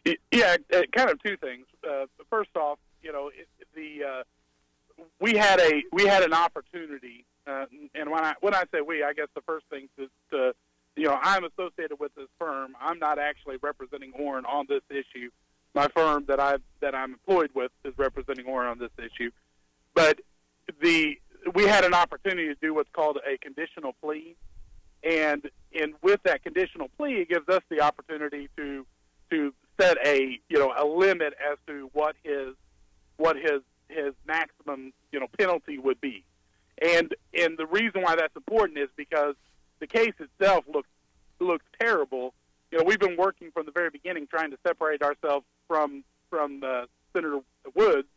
Yeah, kind of two things. First off, we had an opportunity. And when I say we, I guess the first thing is to I'm associated with this firm. I'm not actually representing Orrin on this issue. My firm that I'm employed with is representing Orrin on this issue. But we had an opportunity to do what's called a conditional plea, and with that conditional plea, it gives us the opportunity to set a limit as to what his maximum penalty would be. And the reason why that's important is because the case itself looks terrible. We've been working from the very beginning trying to separate ourselves from Senator Woods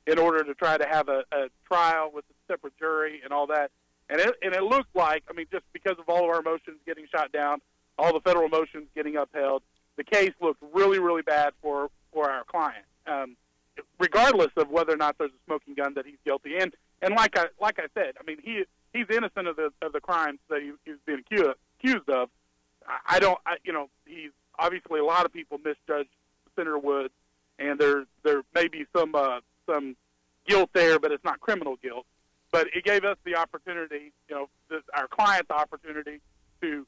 in order to try to have a trial with a separate jury and all that. And it looked like, just because of all of our motions getting shot down, all the federal motions getting upheld, the case looked really, really bad for our client, regardless of whether or not there's a smoking gun that he's guilty. And like I said, he's innocent of the crimes that he's been accused of. He's obviously, a lot of people misjudged Senator Woods, and there may be some guilt there, but it's not criminal guilt. But it gave us the opportunity, our client the opportunity to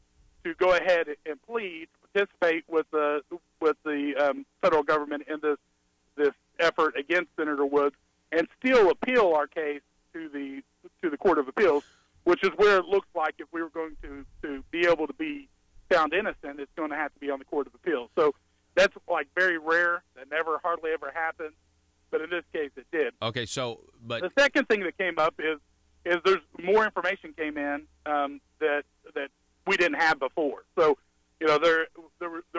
go ahead and plead, to participate with the federal government in this effort against Senator Woods, and still appeal our case to the Court of Appeals, which is where it looks like if we were going to be able to be found innocent, it's going to have to be on the Court of Appeals. So that's very rare. That hardly ever happens. But in this case, it did. Okay, but the second thing that came up is there's more information came in that we didn't have before. So there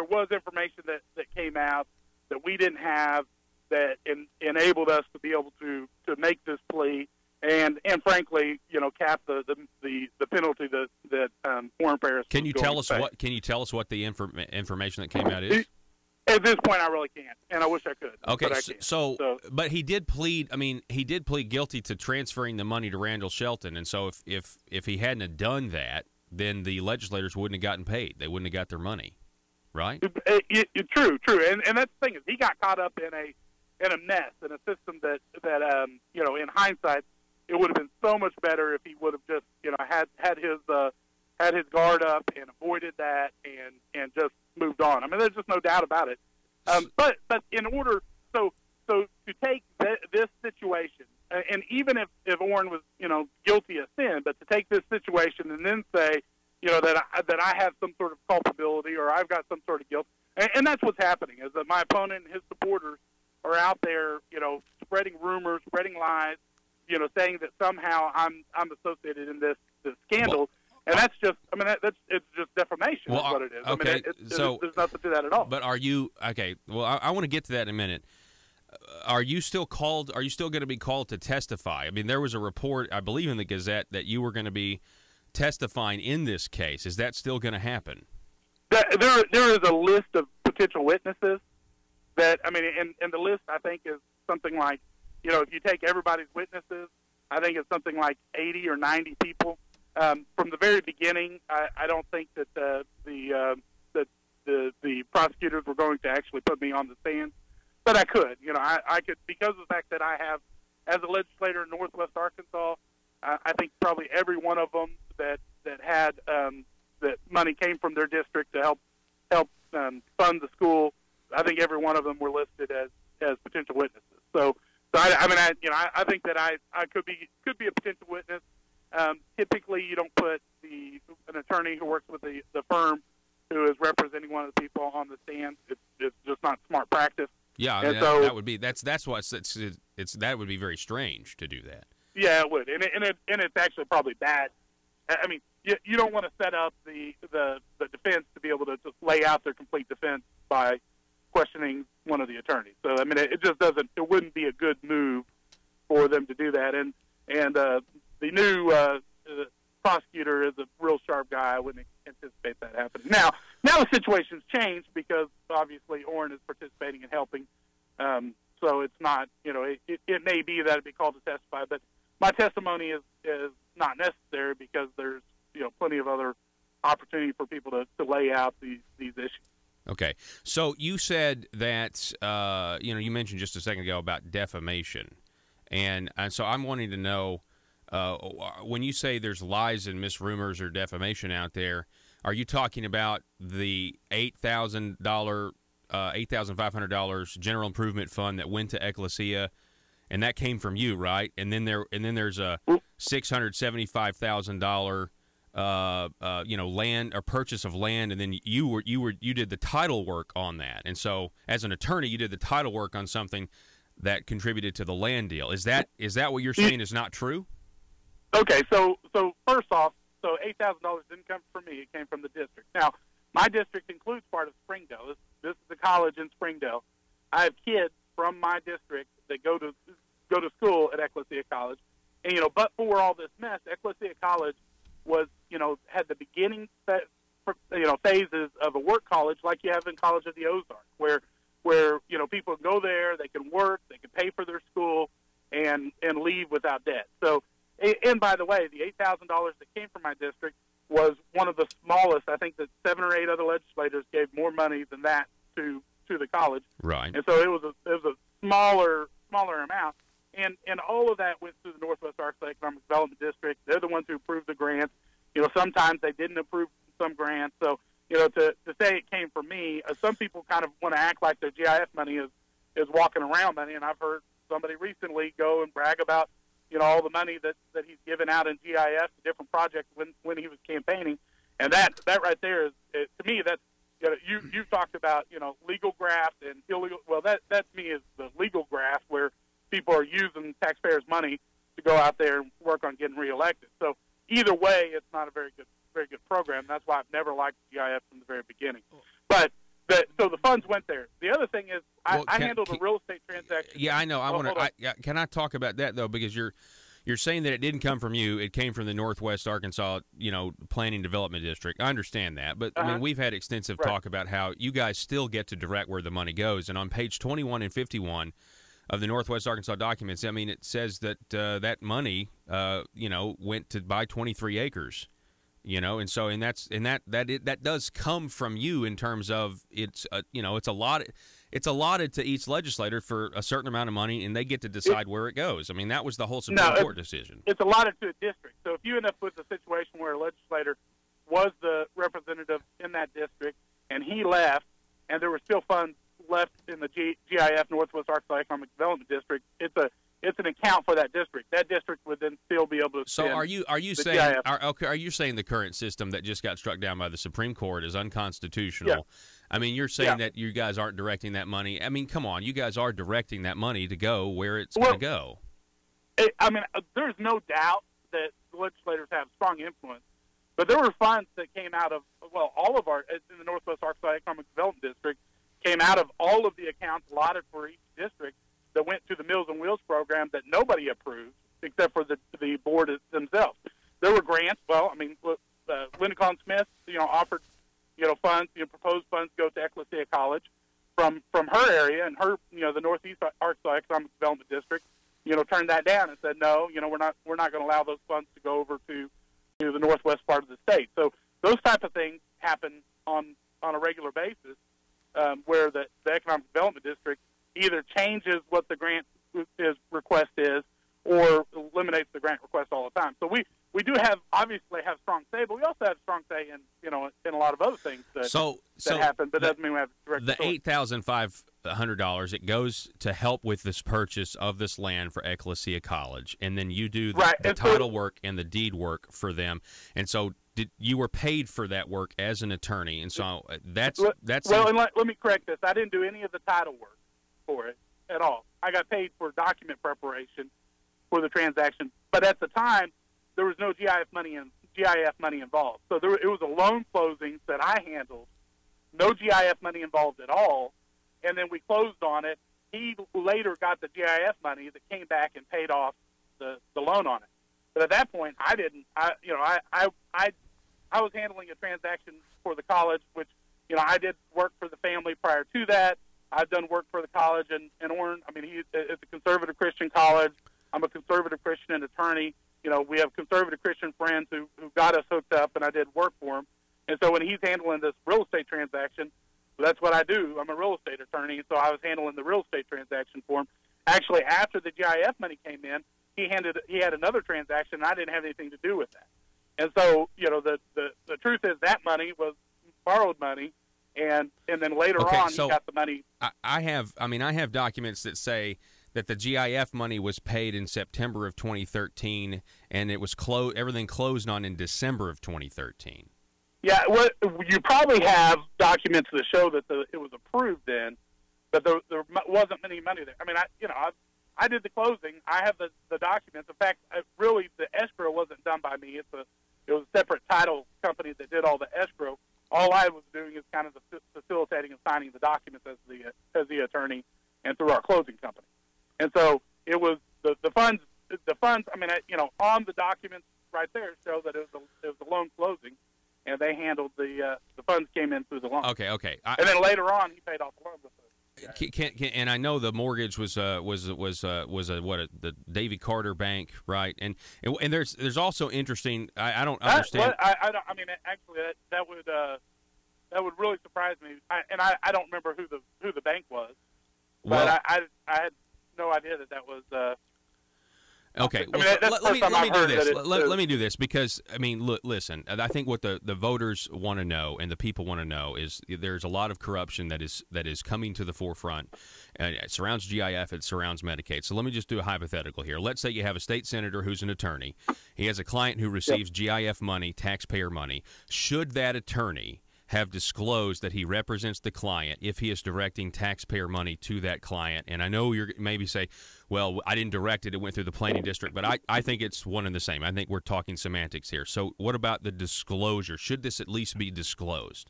was information that came out that we didn't have that enabled us to be able to make this plea and frankly cap the penalty that Warren Paris. Can you tell us what the information that came out is? At this point, I really can't, and I wish I could. Okay, but I can't. But he did plead. He did plead guilty to transferring the money to Randall Shelton, and so if he hadn't have done that, then the legislators wouldn't have gotten paid. They wouldn't have got their money, right? True, and that's the thing is he got caught up in a mess, in a system that in hindsight, it would have been so much better if he would have just had his guard up and avoided that and just moved on. There's just no doubt about it. But in order to take this situation, and even if Orrin was guilty of sin, but to take this situation and then say that I have some sort of culpability or I've got some sort of guilt, and that's what's happening is that my opponent and his supporters are out there spreading rumors, spreading lies, saying that somehow I'm associated in this scandal. And that's just, it's just defamation is what it is. Okay, there's nothing to that at all. But are you, okay, well, I want to get to that in a minute. Are you still going to be called to testify? There was a report, I believe in the Gazette, that you were going to be testifying in this case. Is that still going to happen? There is a list of potential witnesses that, and the list, I think, is something like, if you take everybody's witnesses, I think it's something like 80 or 90 people. From the very beginning, I don't think that the prosecutors were going to actually put me on the stand, but I could. I could, because of the fact that I have, as a legislator in Northwest Arkansas, I think probably every one of them that had that money came from their district to help fund the school. I think every one of them were listed as potential witnesses. So I think that I could be a potential witness. Typically, you don't put an attorney who works with the firm who is representing one of the people on the stand. It's just not smart practice. Yeah, I mean, that would be that's what it's that would be very strange to do that. Yeah, it would, and it's actually probably bad. I mean, you don't want to set up the defense to be able to just lay out their complete defense by questioning one of the attorneys. So I mean, it just doesn't. It wouldn't be a good move for them to do that. And the new prosecutor is a real sharp guy. I wouldn't anticipate that happening. Now the situation's changed because obviously Orrin is participating and helping. So it's not, it may be that it'd be called to testify, but my testimony is not necessary because there's, plenty of other opportunity for people to lay out these issues. Okay. So you said that, you mentioned just a second ago about defamation. And so I'm wanting to know, when you say there's lies and misrumors or defamation out there, are you talking about the $8,500 general improvement fund that went to Ecclesia, and that came from you, right? And then there's a $675,000 land or purchase of land, and then you did the title work on that. And so as an attorney, you did the title work on something that contributed to the land deal. Is that what you're saying is not true? Okay, so first off, so $8,000 didn't come from me; it came from the district. Now, my district includes part of Springdale. This is a college in Springdale. I have kids from my district that go to school at Ecclesia College, and but for all this mess, Ecclesia College was had the beginning phases of a work college like you have in College of the Ozarks, where people go there, they can work, they can pay for their school, and leave without debt. So. And by the way, the $8,000 that came from my district was one of the smallest. I think that 7 or 8 other legislators gave more money than that to the college. Right. And so it was a smaller amount. And all of that went through the Northwest Arkansas Economic Development District. They're the ones who approved the grants. Sometimes they didn't approve some grants. So to say it came from me, some people kind of want to act like their GIF money is walking around money. And I've heard somebody recently go and brag about all the money that he's given out in GIF to different projects when he was campaigning, and that right there is to me that's you talked about legal graft and illegal. Well, that to me is the legal graft where people are using taxpayers' money to go out there and work on getting reelected. So either way, it's not a very good program. That's why I've never liked GIF from the very beginning. But so the funds went there. The other thing is I handled a real estate transaction. Yeah, I know. Can I talk about that though? Because you're saying that it didn't come from you; it came from the Northwest Arkansas, Planning Development District. I understand that, but I mean, we've had extensive talk about how you guys still get to direct where the money goes. And on page 21 and 51 of the Northwest Arkansas documents, I mean, it says that that money, went to buy 23 acres. That does come from you in terms of it's allotted to each legislator for a certain amount of money, and they get to decide where it goes. I mean, that was the whole Supreme Court decision. It's allotted to a district. So if you end up with a situation where a legislator was the representative in that district and he left, and there were still funds left in the GIF Northwest Arkansas Economic Development District, it's an account for that district. That district would then still be able to. So are you saying are you saying the current system that just got struck down by the Supreme Court is unconstitutional? Yeah. I mean, you're saying that you guys aren't directing that money. I mean, come on, you guys are directing that money to go where it's going to go. There's no doubt that the legislators have strong influence, but there were funds that came out of all of our in the Northwest Arkansas Economic Development District came out of all of the accounts allotted for each district that went to the Meals on Wheels program that nobody approved except for the board themselves. There were grants. Linda Collins Smith, offered, funds, proposed funds go to Ecclesia College from her area, and her, the Northeast Arkansas Economic Development District, turned that down and said, no, we're not going to allow those funds to go over to the northwest part of the state. So those type of things happen on a regular basis, where the Economic Development District either changes what the grant request is or eliminates the grant request all the time. So we do obviously have strong say, but we also have strong say in a lot of other things that happen, but doesn't mean we have direct the $8,500, it goes to help with this purchase of this land for Ecclesia College, and then you do the title work and the deed work for them. And so you were paid for that work as an attorney, and so that's well. And let me correct this: I didn't do any of the title work. for it at all. I got paid for document preparation for the transaction, but at the time there was no GIF money involved. So it was a loan closing that I handled, no GIF money involved at all, and then we closed on it. He later got the GIF money that came back and paid off the loan on it. But at that point, I didn't. I was handling a transaction for the college, which I did work for the family prior to that. I've done work for the college in Orange. I mean, it's a conservative Christian college. I'm a conservative Christian attorney. We have conservative Christian friends who got us hooked up, and I did work for him. And so when he's handling this real estate transaction, that's what I do. I'm a real estate attorney, so I was handling the real estate transaction for him. Actually, after the GIF money came in, he had another transaction, and I didn't have anything to do with that. And so, the truth is that money was borrowed money, and then later on he got the money. I have documents that say that the GIF money was paid in September of 2013, and it was everything closed on in December of 2013. Yeah, well, you probably have documents that show that it was approved then, but there wasn't any money there. I mean, I did the closing. I have the documents. In fact, really the escrow wasn't done by me. It was a separate title company that did all the escrow. All I was doing is kind of facilitating and signing the documents as the attorney and through our closing company. And so it was the funds. I mean, on the documents right there show that it was a loan closing, and they handled the funds came in through the loan. Okay. And then later on, he paid off the loan with it. And I know the mortgage was the Davy Carter Bank, right? And there's also interesting. I don't understand. I mean, actually, that would really surprise me. I don't remember who the bank was, but I had no idea that was. Okay, let me do this because listen. I think what the voters want to know and the people want to know is there's a lot of corruption that is coming to the forefront. It surrounds GIF, it surrounds Medicaid. So let me just do a hypothetical here. Let's say you have a state senator who's an attorney. He has a client who receives GIF money, taxpayer money. Should that attorney have disclosed that he represents the client if he is directing taxpayer money to that client? And I know you're maybe say, well, I didn't direct it, it went through the planning district, but I think it's one and the same. I think we're talking semantics here. So what about the disclosure? Should this at least be disclosed?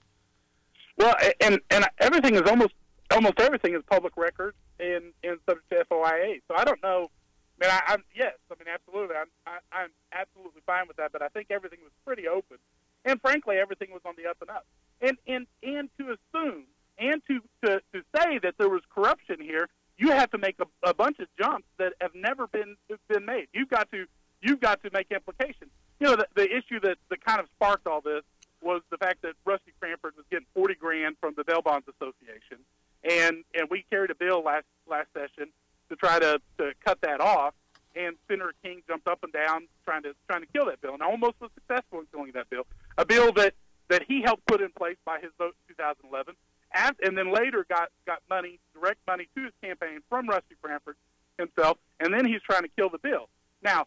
Well, and everything is almost everything is public record and subject to FOIA. So I don't know. I mean, absolutely. I'm absolutely fine with that, but I think everything was pretty open. And frankly, everything was on the up and up. And to assume and to say that there was corruption here, you have to make a bunch of jumps that have never been made. You've got to make implications. The issue that kind of sparked all this was the fact that Rusty Cranford was getting $40,000 from the Bail Bonds Association, and we carried a bill last session to try to cut that off. And Senator King jumped up and down trying to kill that bill, and almost was successful in killing that bill. A bill that he helped put in place by his vote in 2011, and then later got money, direct money to his campaign from Rusty Cranford himself, and then he's trying to kill the bill. Now,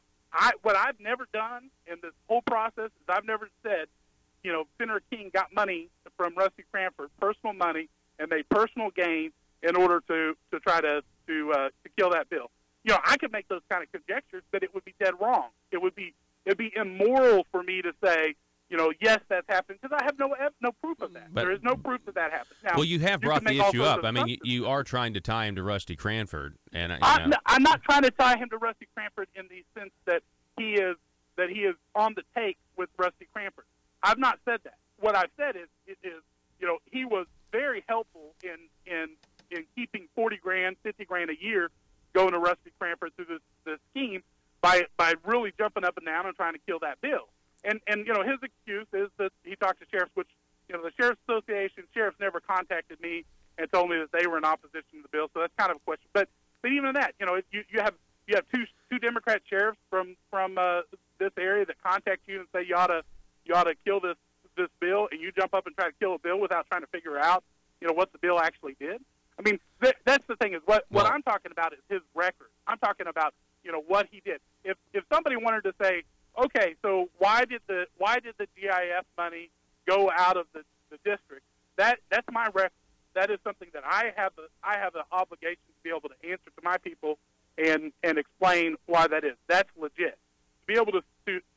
what I've never done in this whole process is I've never said, Senator King got money from Rusty Cranford, personal money, and made personal gain in order to try to kill that bill. I could make those kind of conjectures, but it would be dead wrong. It'd be immoral for me to say, yes, that's happened, because I have no proof of that. There is no proof that happened. Now, well, you have brought the issue up. I mean, you are trying to tie him to Rusty Cranford, and I'm not trying to tie him to Rusty Cranford in the sense that he is on the take with Rusty Cranford. I've not said that. What I've said is he was very helpful in keeping $40,000, $50,000 a year going to Rusty Cranford through this scheme by really jumping up and down and trying to kill that bill. And his excuse is that he talked to sheriffs, which the Sheriff's Association sheriffs never contacted me and told me that they were in opposition to the bill. So that's kind of a question. But even that, you have two Democrat sheriffs from this area that contact you and say you ought to kill this bill, and you jump up and try to kill a bill without trying to figure out what the bill actually did. I mean, that's the thing is what I'm talking about is his record. I'm talking about what he did. If somebody wanted to say, okay, so why did the GIF money go out of the district? That's my record. that is something that I have the obligation to be able to answer to my people and explain why that is. That's legit. To be able to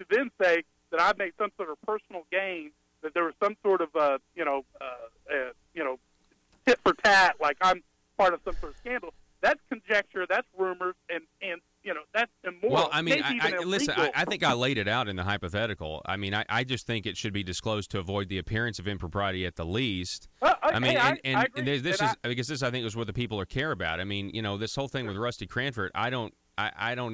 then say that I've made some sort of personal gain, that there was some sort of tit for tat, like I'm part of some sort of scandal. That's conjecture. That's rumors, and that's immoral. Well, I mean, listen. I think I laid it out in the hypothetical. I mean, I just think it should be disclosed to avoid the appearance of impropriety at the least. I mean, I agree. this is because this I think is what the people care about. I mean, this whole thing with Rusty Cranford, I don't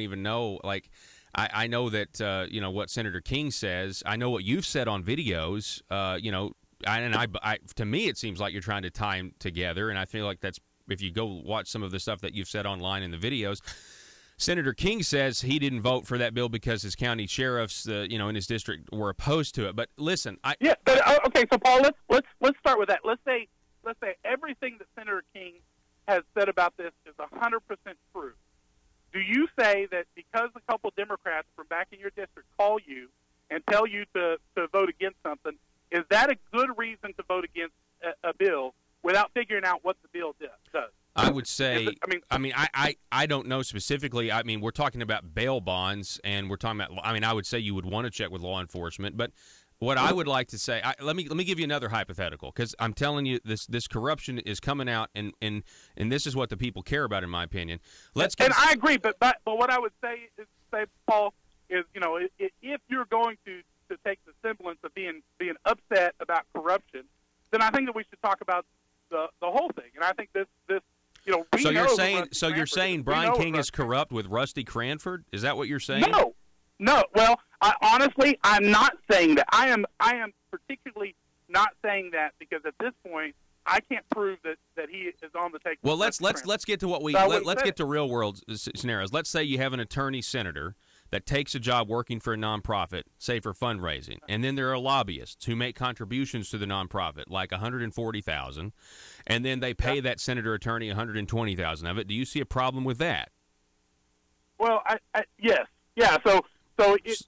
even know. Like, I know that what Senator King says. I know what you've said on videos. To me, it seems like you're trying to tie them together, and I feel like that's. If you go watch some of the stuff that you've said online in the videos, Senator King says he didn't vote for that bill because his county sheriffs, in his district, were opposed to it. But listen, okay. So Paul, let's start with that. Let's say everything that Senator King has said about this is 100% true. Do you say that because a couple Democrats from back in your district call you and tell you to vote against something, is that a good reason to vote against a bill without figuring out what the bill does? I would say, I don't know specifically. I mean, we're talking about bail bonds, and we're talking about, I would say you would want to check with law enforcement. But what I would like to say, let me give you another hypothetical, because I'm telling you, this corruption is coming out, and this is what the people care about, in my opinion. I agree, but what I would say, Paul, is, if you're going to take the semblance of being upset about corruption, then I think that we should talk about the whole thing. And I think this So you're saying Brian King is corrupt with Rusty Cranford? Is that what you're saying? No. Well, honestly, I'm not saying that. I am particularly not saying that, because at this point I can't prove that he is on the take. Well, let's get to what let's get to real world scenarios. Let's say you have an attorney senator that takes a job working for a nonprofit, say for fundraising, and then there are lobbyists who make contributions to the nonprofit, like $140,000, and then they pay that senator attorney $120,000 of it. Do you see a problem with that? Well, yes, yeah. So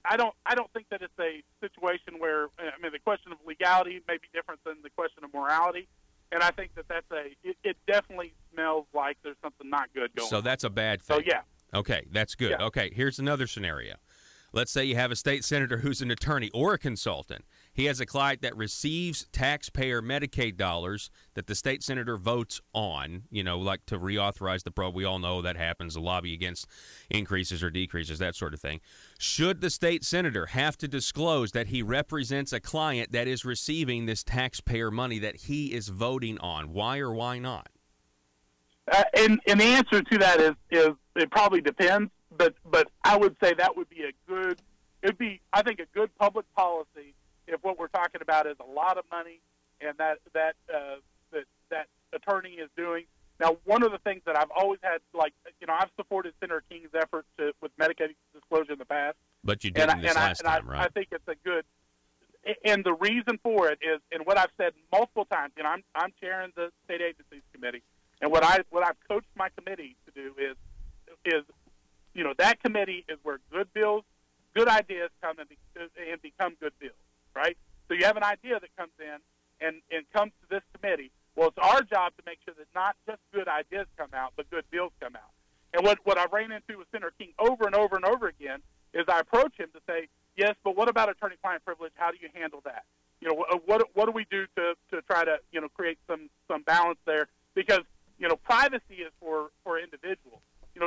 I don't think that it's a situation where, the question of legality may be different than the question of morality, and I think that's it definitely smells like there's something not good going on. So that's a bad thing. So yeah. Okay, that's good. Yeah. Okay, here's another scenario. Let's say you have a state senator who's an attorney or a consultant. He has a client that receives taxpayer Medicaid dollars that the state senator votes on, like to reauthorize the program. We all know that happens, a lobby against increases or decreases, that sort of thing. Should the state senator have to disclose that he represents a client that is receiving this taxpayer money that he is voting on? Why or why not? And the answer to that is it probably depends, but I would say that would be I think a good public policy if what we're talking about is a lot of money and that attorney is doing. Now, one of the things that I've always had, I've supported Senator King's efforts with Medicaid disclosure in the past. But you didn't this last time, right? I think it's a good, and the reason for it is, and what I've said multiple times, I'm chairing the State Agencies Committee. And what I've coached my committee to do is that committee is where good ideas come and become good bills, right? So you have an idea that comes in and comes to this committee. Well, it's our job to make sure that not just good ideas come out, but good bills come out. And what I ran into with Senator King over and over and over again is I approach him to say, yes, but what about attorney-client privilege? How do you handle that? What do we do to try to create some balance there? Because privacy is for individuals.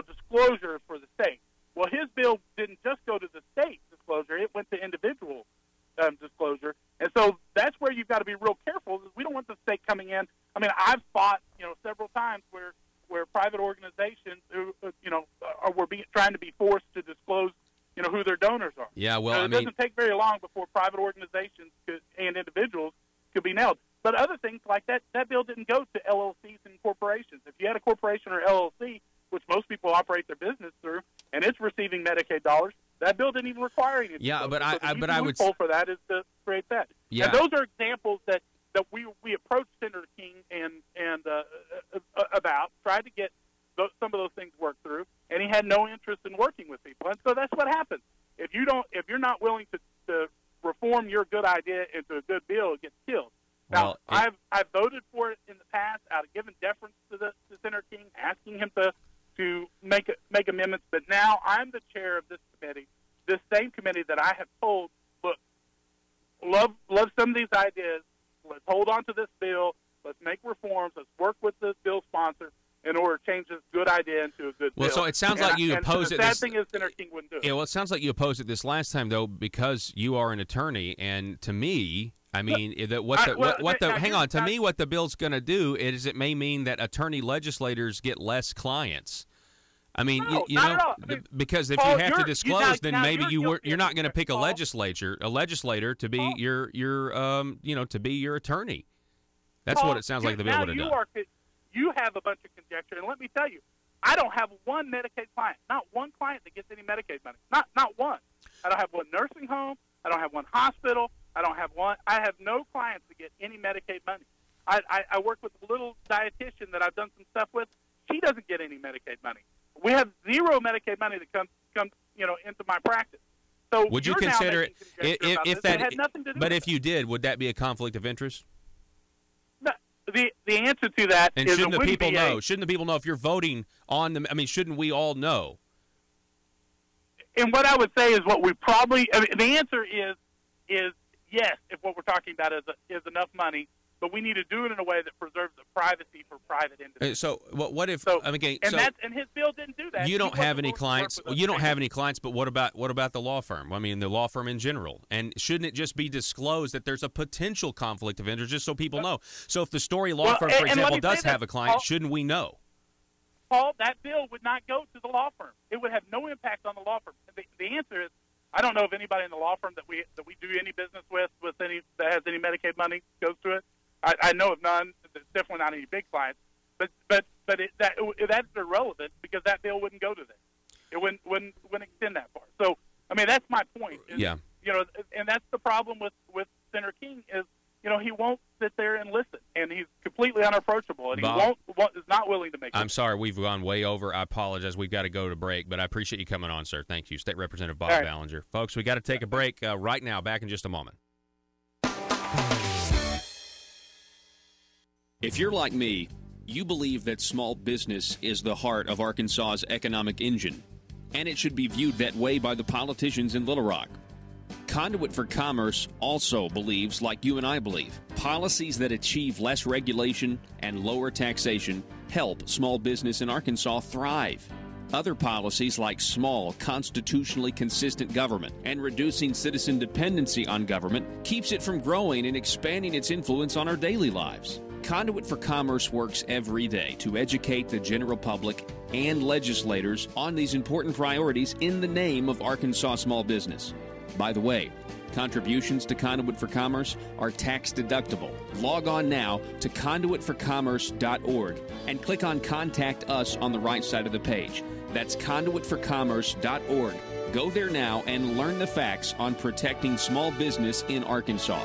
Disclosure is for the state. Well, his bill didn't just go to the state disclosure; it went to individual disclosure. And so that's where you've got to be real careful. We don't want the state coming in. I've fought several times where private organizations who trying to be forced to disclose who their donors are. Yeah, well, it doesn't take very long before private organizations and individuals could be nailed. But other things like that bill didn't go to LLCs and corporations. If you had a corporation or LLC, which most people operate their business through, and it's receiving Medicaid dollars, that bill didn't even require anything. Yeah, but the I would loophole for that is to create that. Yeah. And those are examples that we approached Senator King and about, tried to get some of those things worked through, and he had no interest in working with people. And so that's what happens. If you're not willing to reform your good idea into a good bill, it gets killed. Now, I've voted for it in the passed out of giving deference to Senator King, asking him to make amendments. But now I'm the chair of this committee, this same committee that I have told, look, love some of these ideas. Let's hold on to this bill. Let's make reforms. Let's work with the bill sponsor in order to change this good idea into a good bill. Well, so it sounds like you opposed it. The sad thing is Senator King wouldn't do it. Yeah, well, it sounds like you opposed it this last time, though, because you are an attorney. And to me, I mean, what the bill's going to do is it may mean that attorney legislators get less clients. I mean, because if Paul, you have to disclose, then maybe you're not going to pick a Paul. legislator to be to be your attorney. That's Paul, what it sounds like the bill would have done. You have a bunch of conjecture, and let me tell you, I don't have one Medicaid client, not one client that gets any Medicaid money, not one. I don't have one nursing home. I don't have one hospital. I have no clients that get any Medicaid money. I work with a little dietitian that I've done some stuff with. She doesn't get any Medicaid money. We have zero Medicaid money that comes into my practice. So would you consider it if that had nothing to do but with if you did, would that be a conflict of interest? No, the answer to that and is shouldn't it the people be know? Shouldn't the people know if you're voting on them? I mean, shouldn't we all know? And what I would say is what we probably the answer is yes, if what we're talking about is enough money, but we need to do it in a way that preserves the privacy for private individuals. So what if? And his bill didn't do that. You don't have any clients. You don't have any clients. But what about the law firm? I mean, the law firm in general. And shouldn't it just be disclosed that there's a potential conflict of interest, just so people know? So if the Story Law Firm, for example, does have a client, shouldn't we know? Paul, that bill would not go to the law firm. It would have no impact on the law firm. The answer is, I don't know if anybody in the law firm that we do any business with any that has any Medicaid money goes to it. I know of none. There's definitely not any big clients. But that's irrelevant because that bill wouldn't go to them. It wouldn't extend that far. So I mean that's my point. Yeah. And that's the problem with Senator King is he won't sit there and listen, and he's completely unapproachable, and Bob, he is not willing to make. I'm sorry, we've gone way over. I apologize. We've got to go to break, but I appreciate you coming on, sir. Thank you, State Representative Bob Ballinger. Folks, we got to take a break right now. Back in just a moment. If you're like me, you believe that small business is the heart of Arkansas's economic engine, and it should be viewed that way by the politicians in Little Rock. Conduit for Commerce also believes, like you and I believe, policies that achieve less regulation and lower taxation help small business in Arkansas thrive. Other policies like small, constitutionally consistent government and reducing citizen dependency on government keeps it from growing and expanding its influence on our daily lives. Conduit for Commerce works every day to educate the general public and legislators on these important priorities in the name of Arkansas small business. By the way, contributions to Conduit for Commerce are tax deductible. Log on now to conduitforcommerce.org and click on Contact Us on the right side of the page. That's conduitforcommerce.org. Go there now and learn the facts on protecting small business in Arkansas.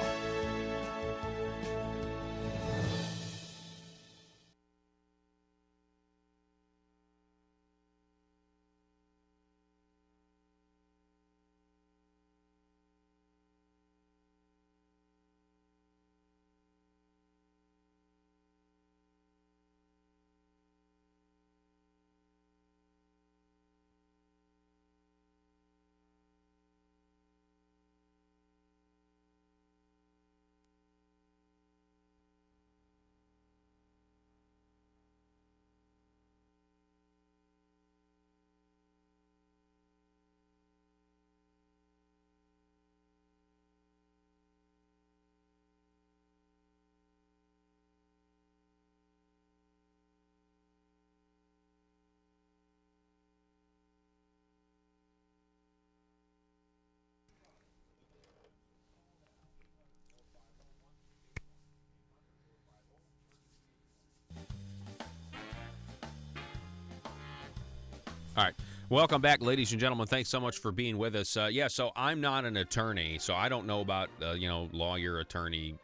All right. Welcome back, ladies and gentlemen. Thanks so much for being with us. So I'm not an attorney, so I don't know about, lawyer, attorney,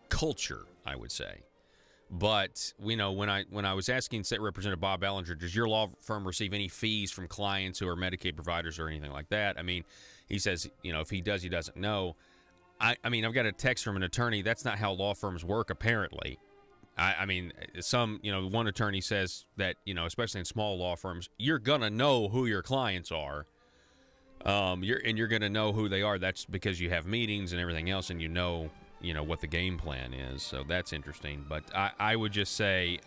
culture, I would say. But, when I was asking State Representative Bob Ballinger, does your law firm receive any fees from clients who are Medicaid providers or anything like that? I mean, he says, if he does, he doesn't know. I mean, I've got a text from an attorney. That's not how law firms work, apparently. I mean, one attorney says that, especially in small law firms, you're going to know who your clients are. You're going to know who they are. That's because you have meetings and everything else, and you know what the game plan is. So that's interesting. But I would just say,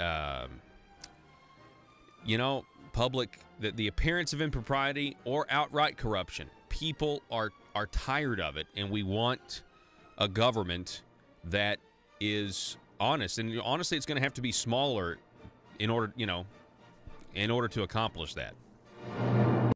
public, the appearance of impropriety or outright corruption, people are tired of it, and we want a government that is honest. And honestly, it's going to have to be smaller in order to accomplish that.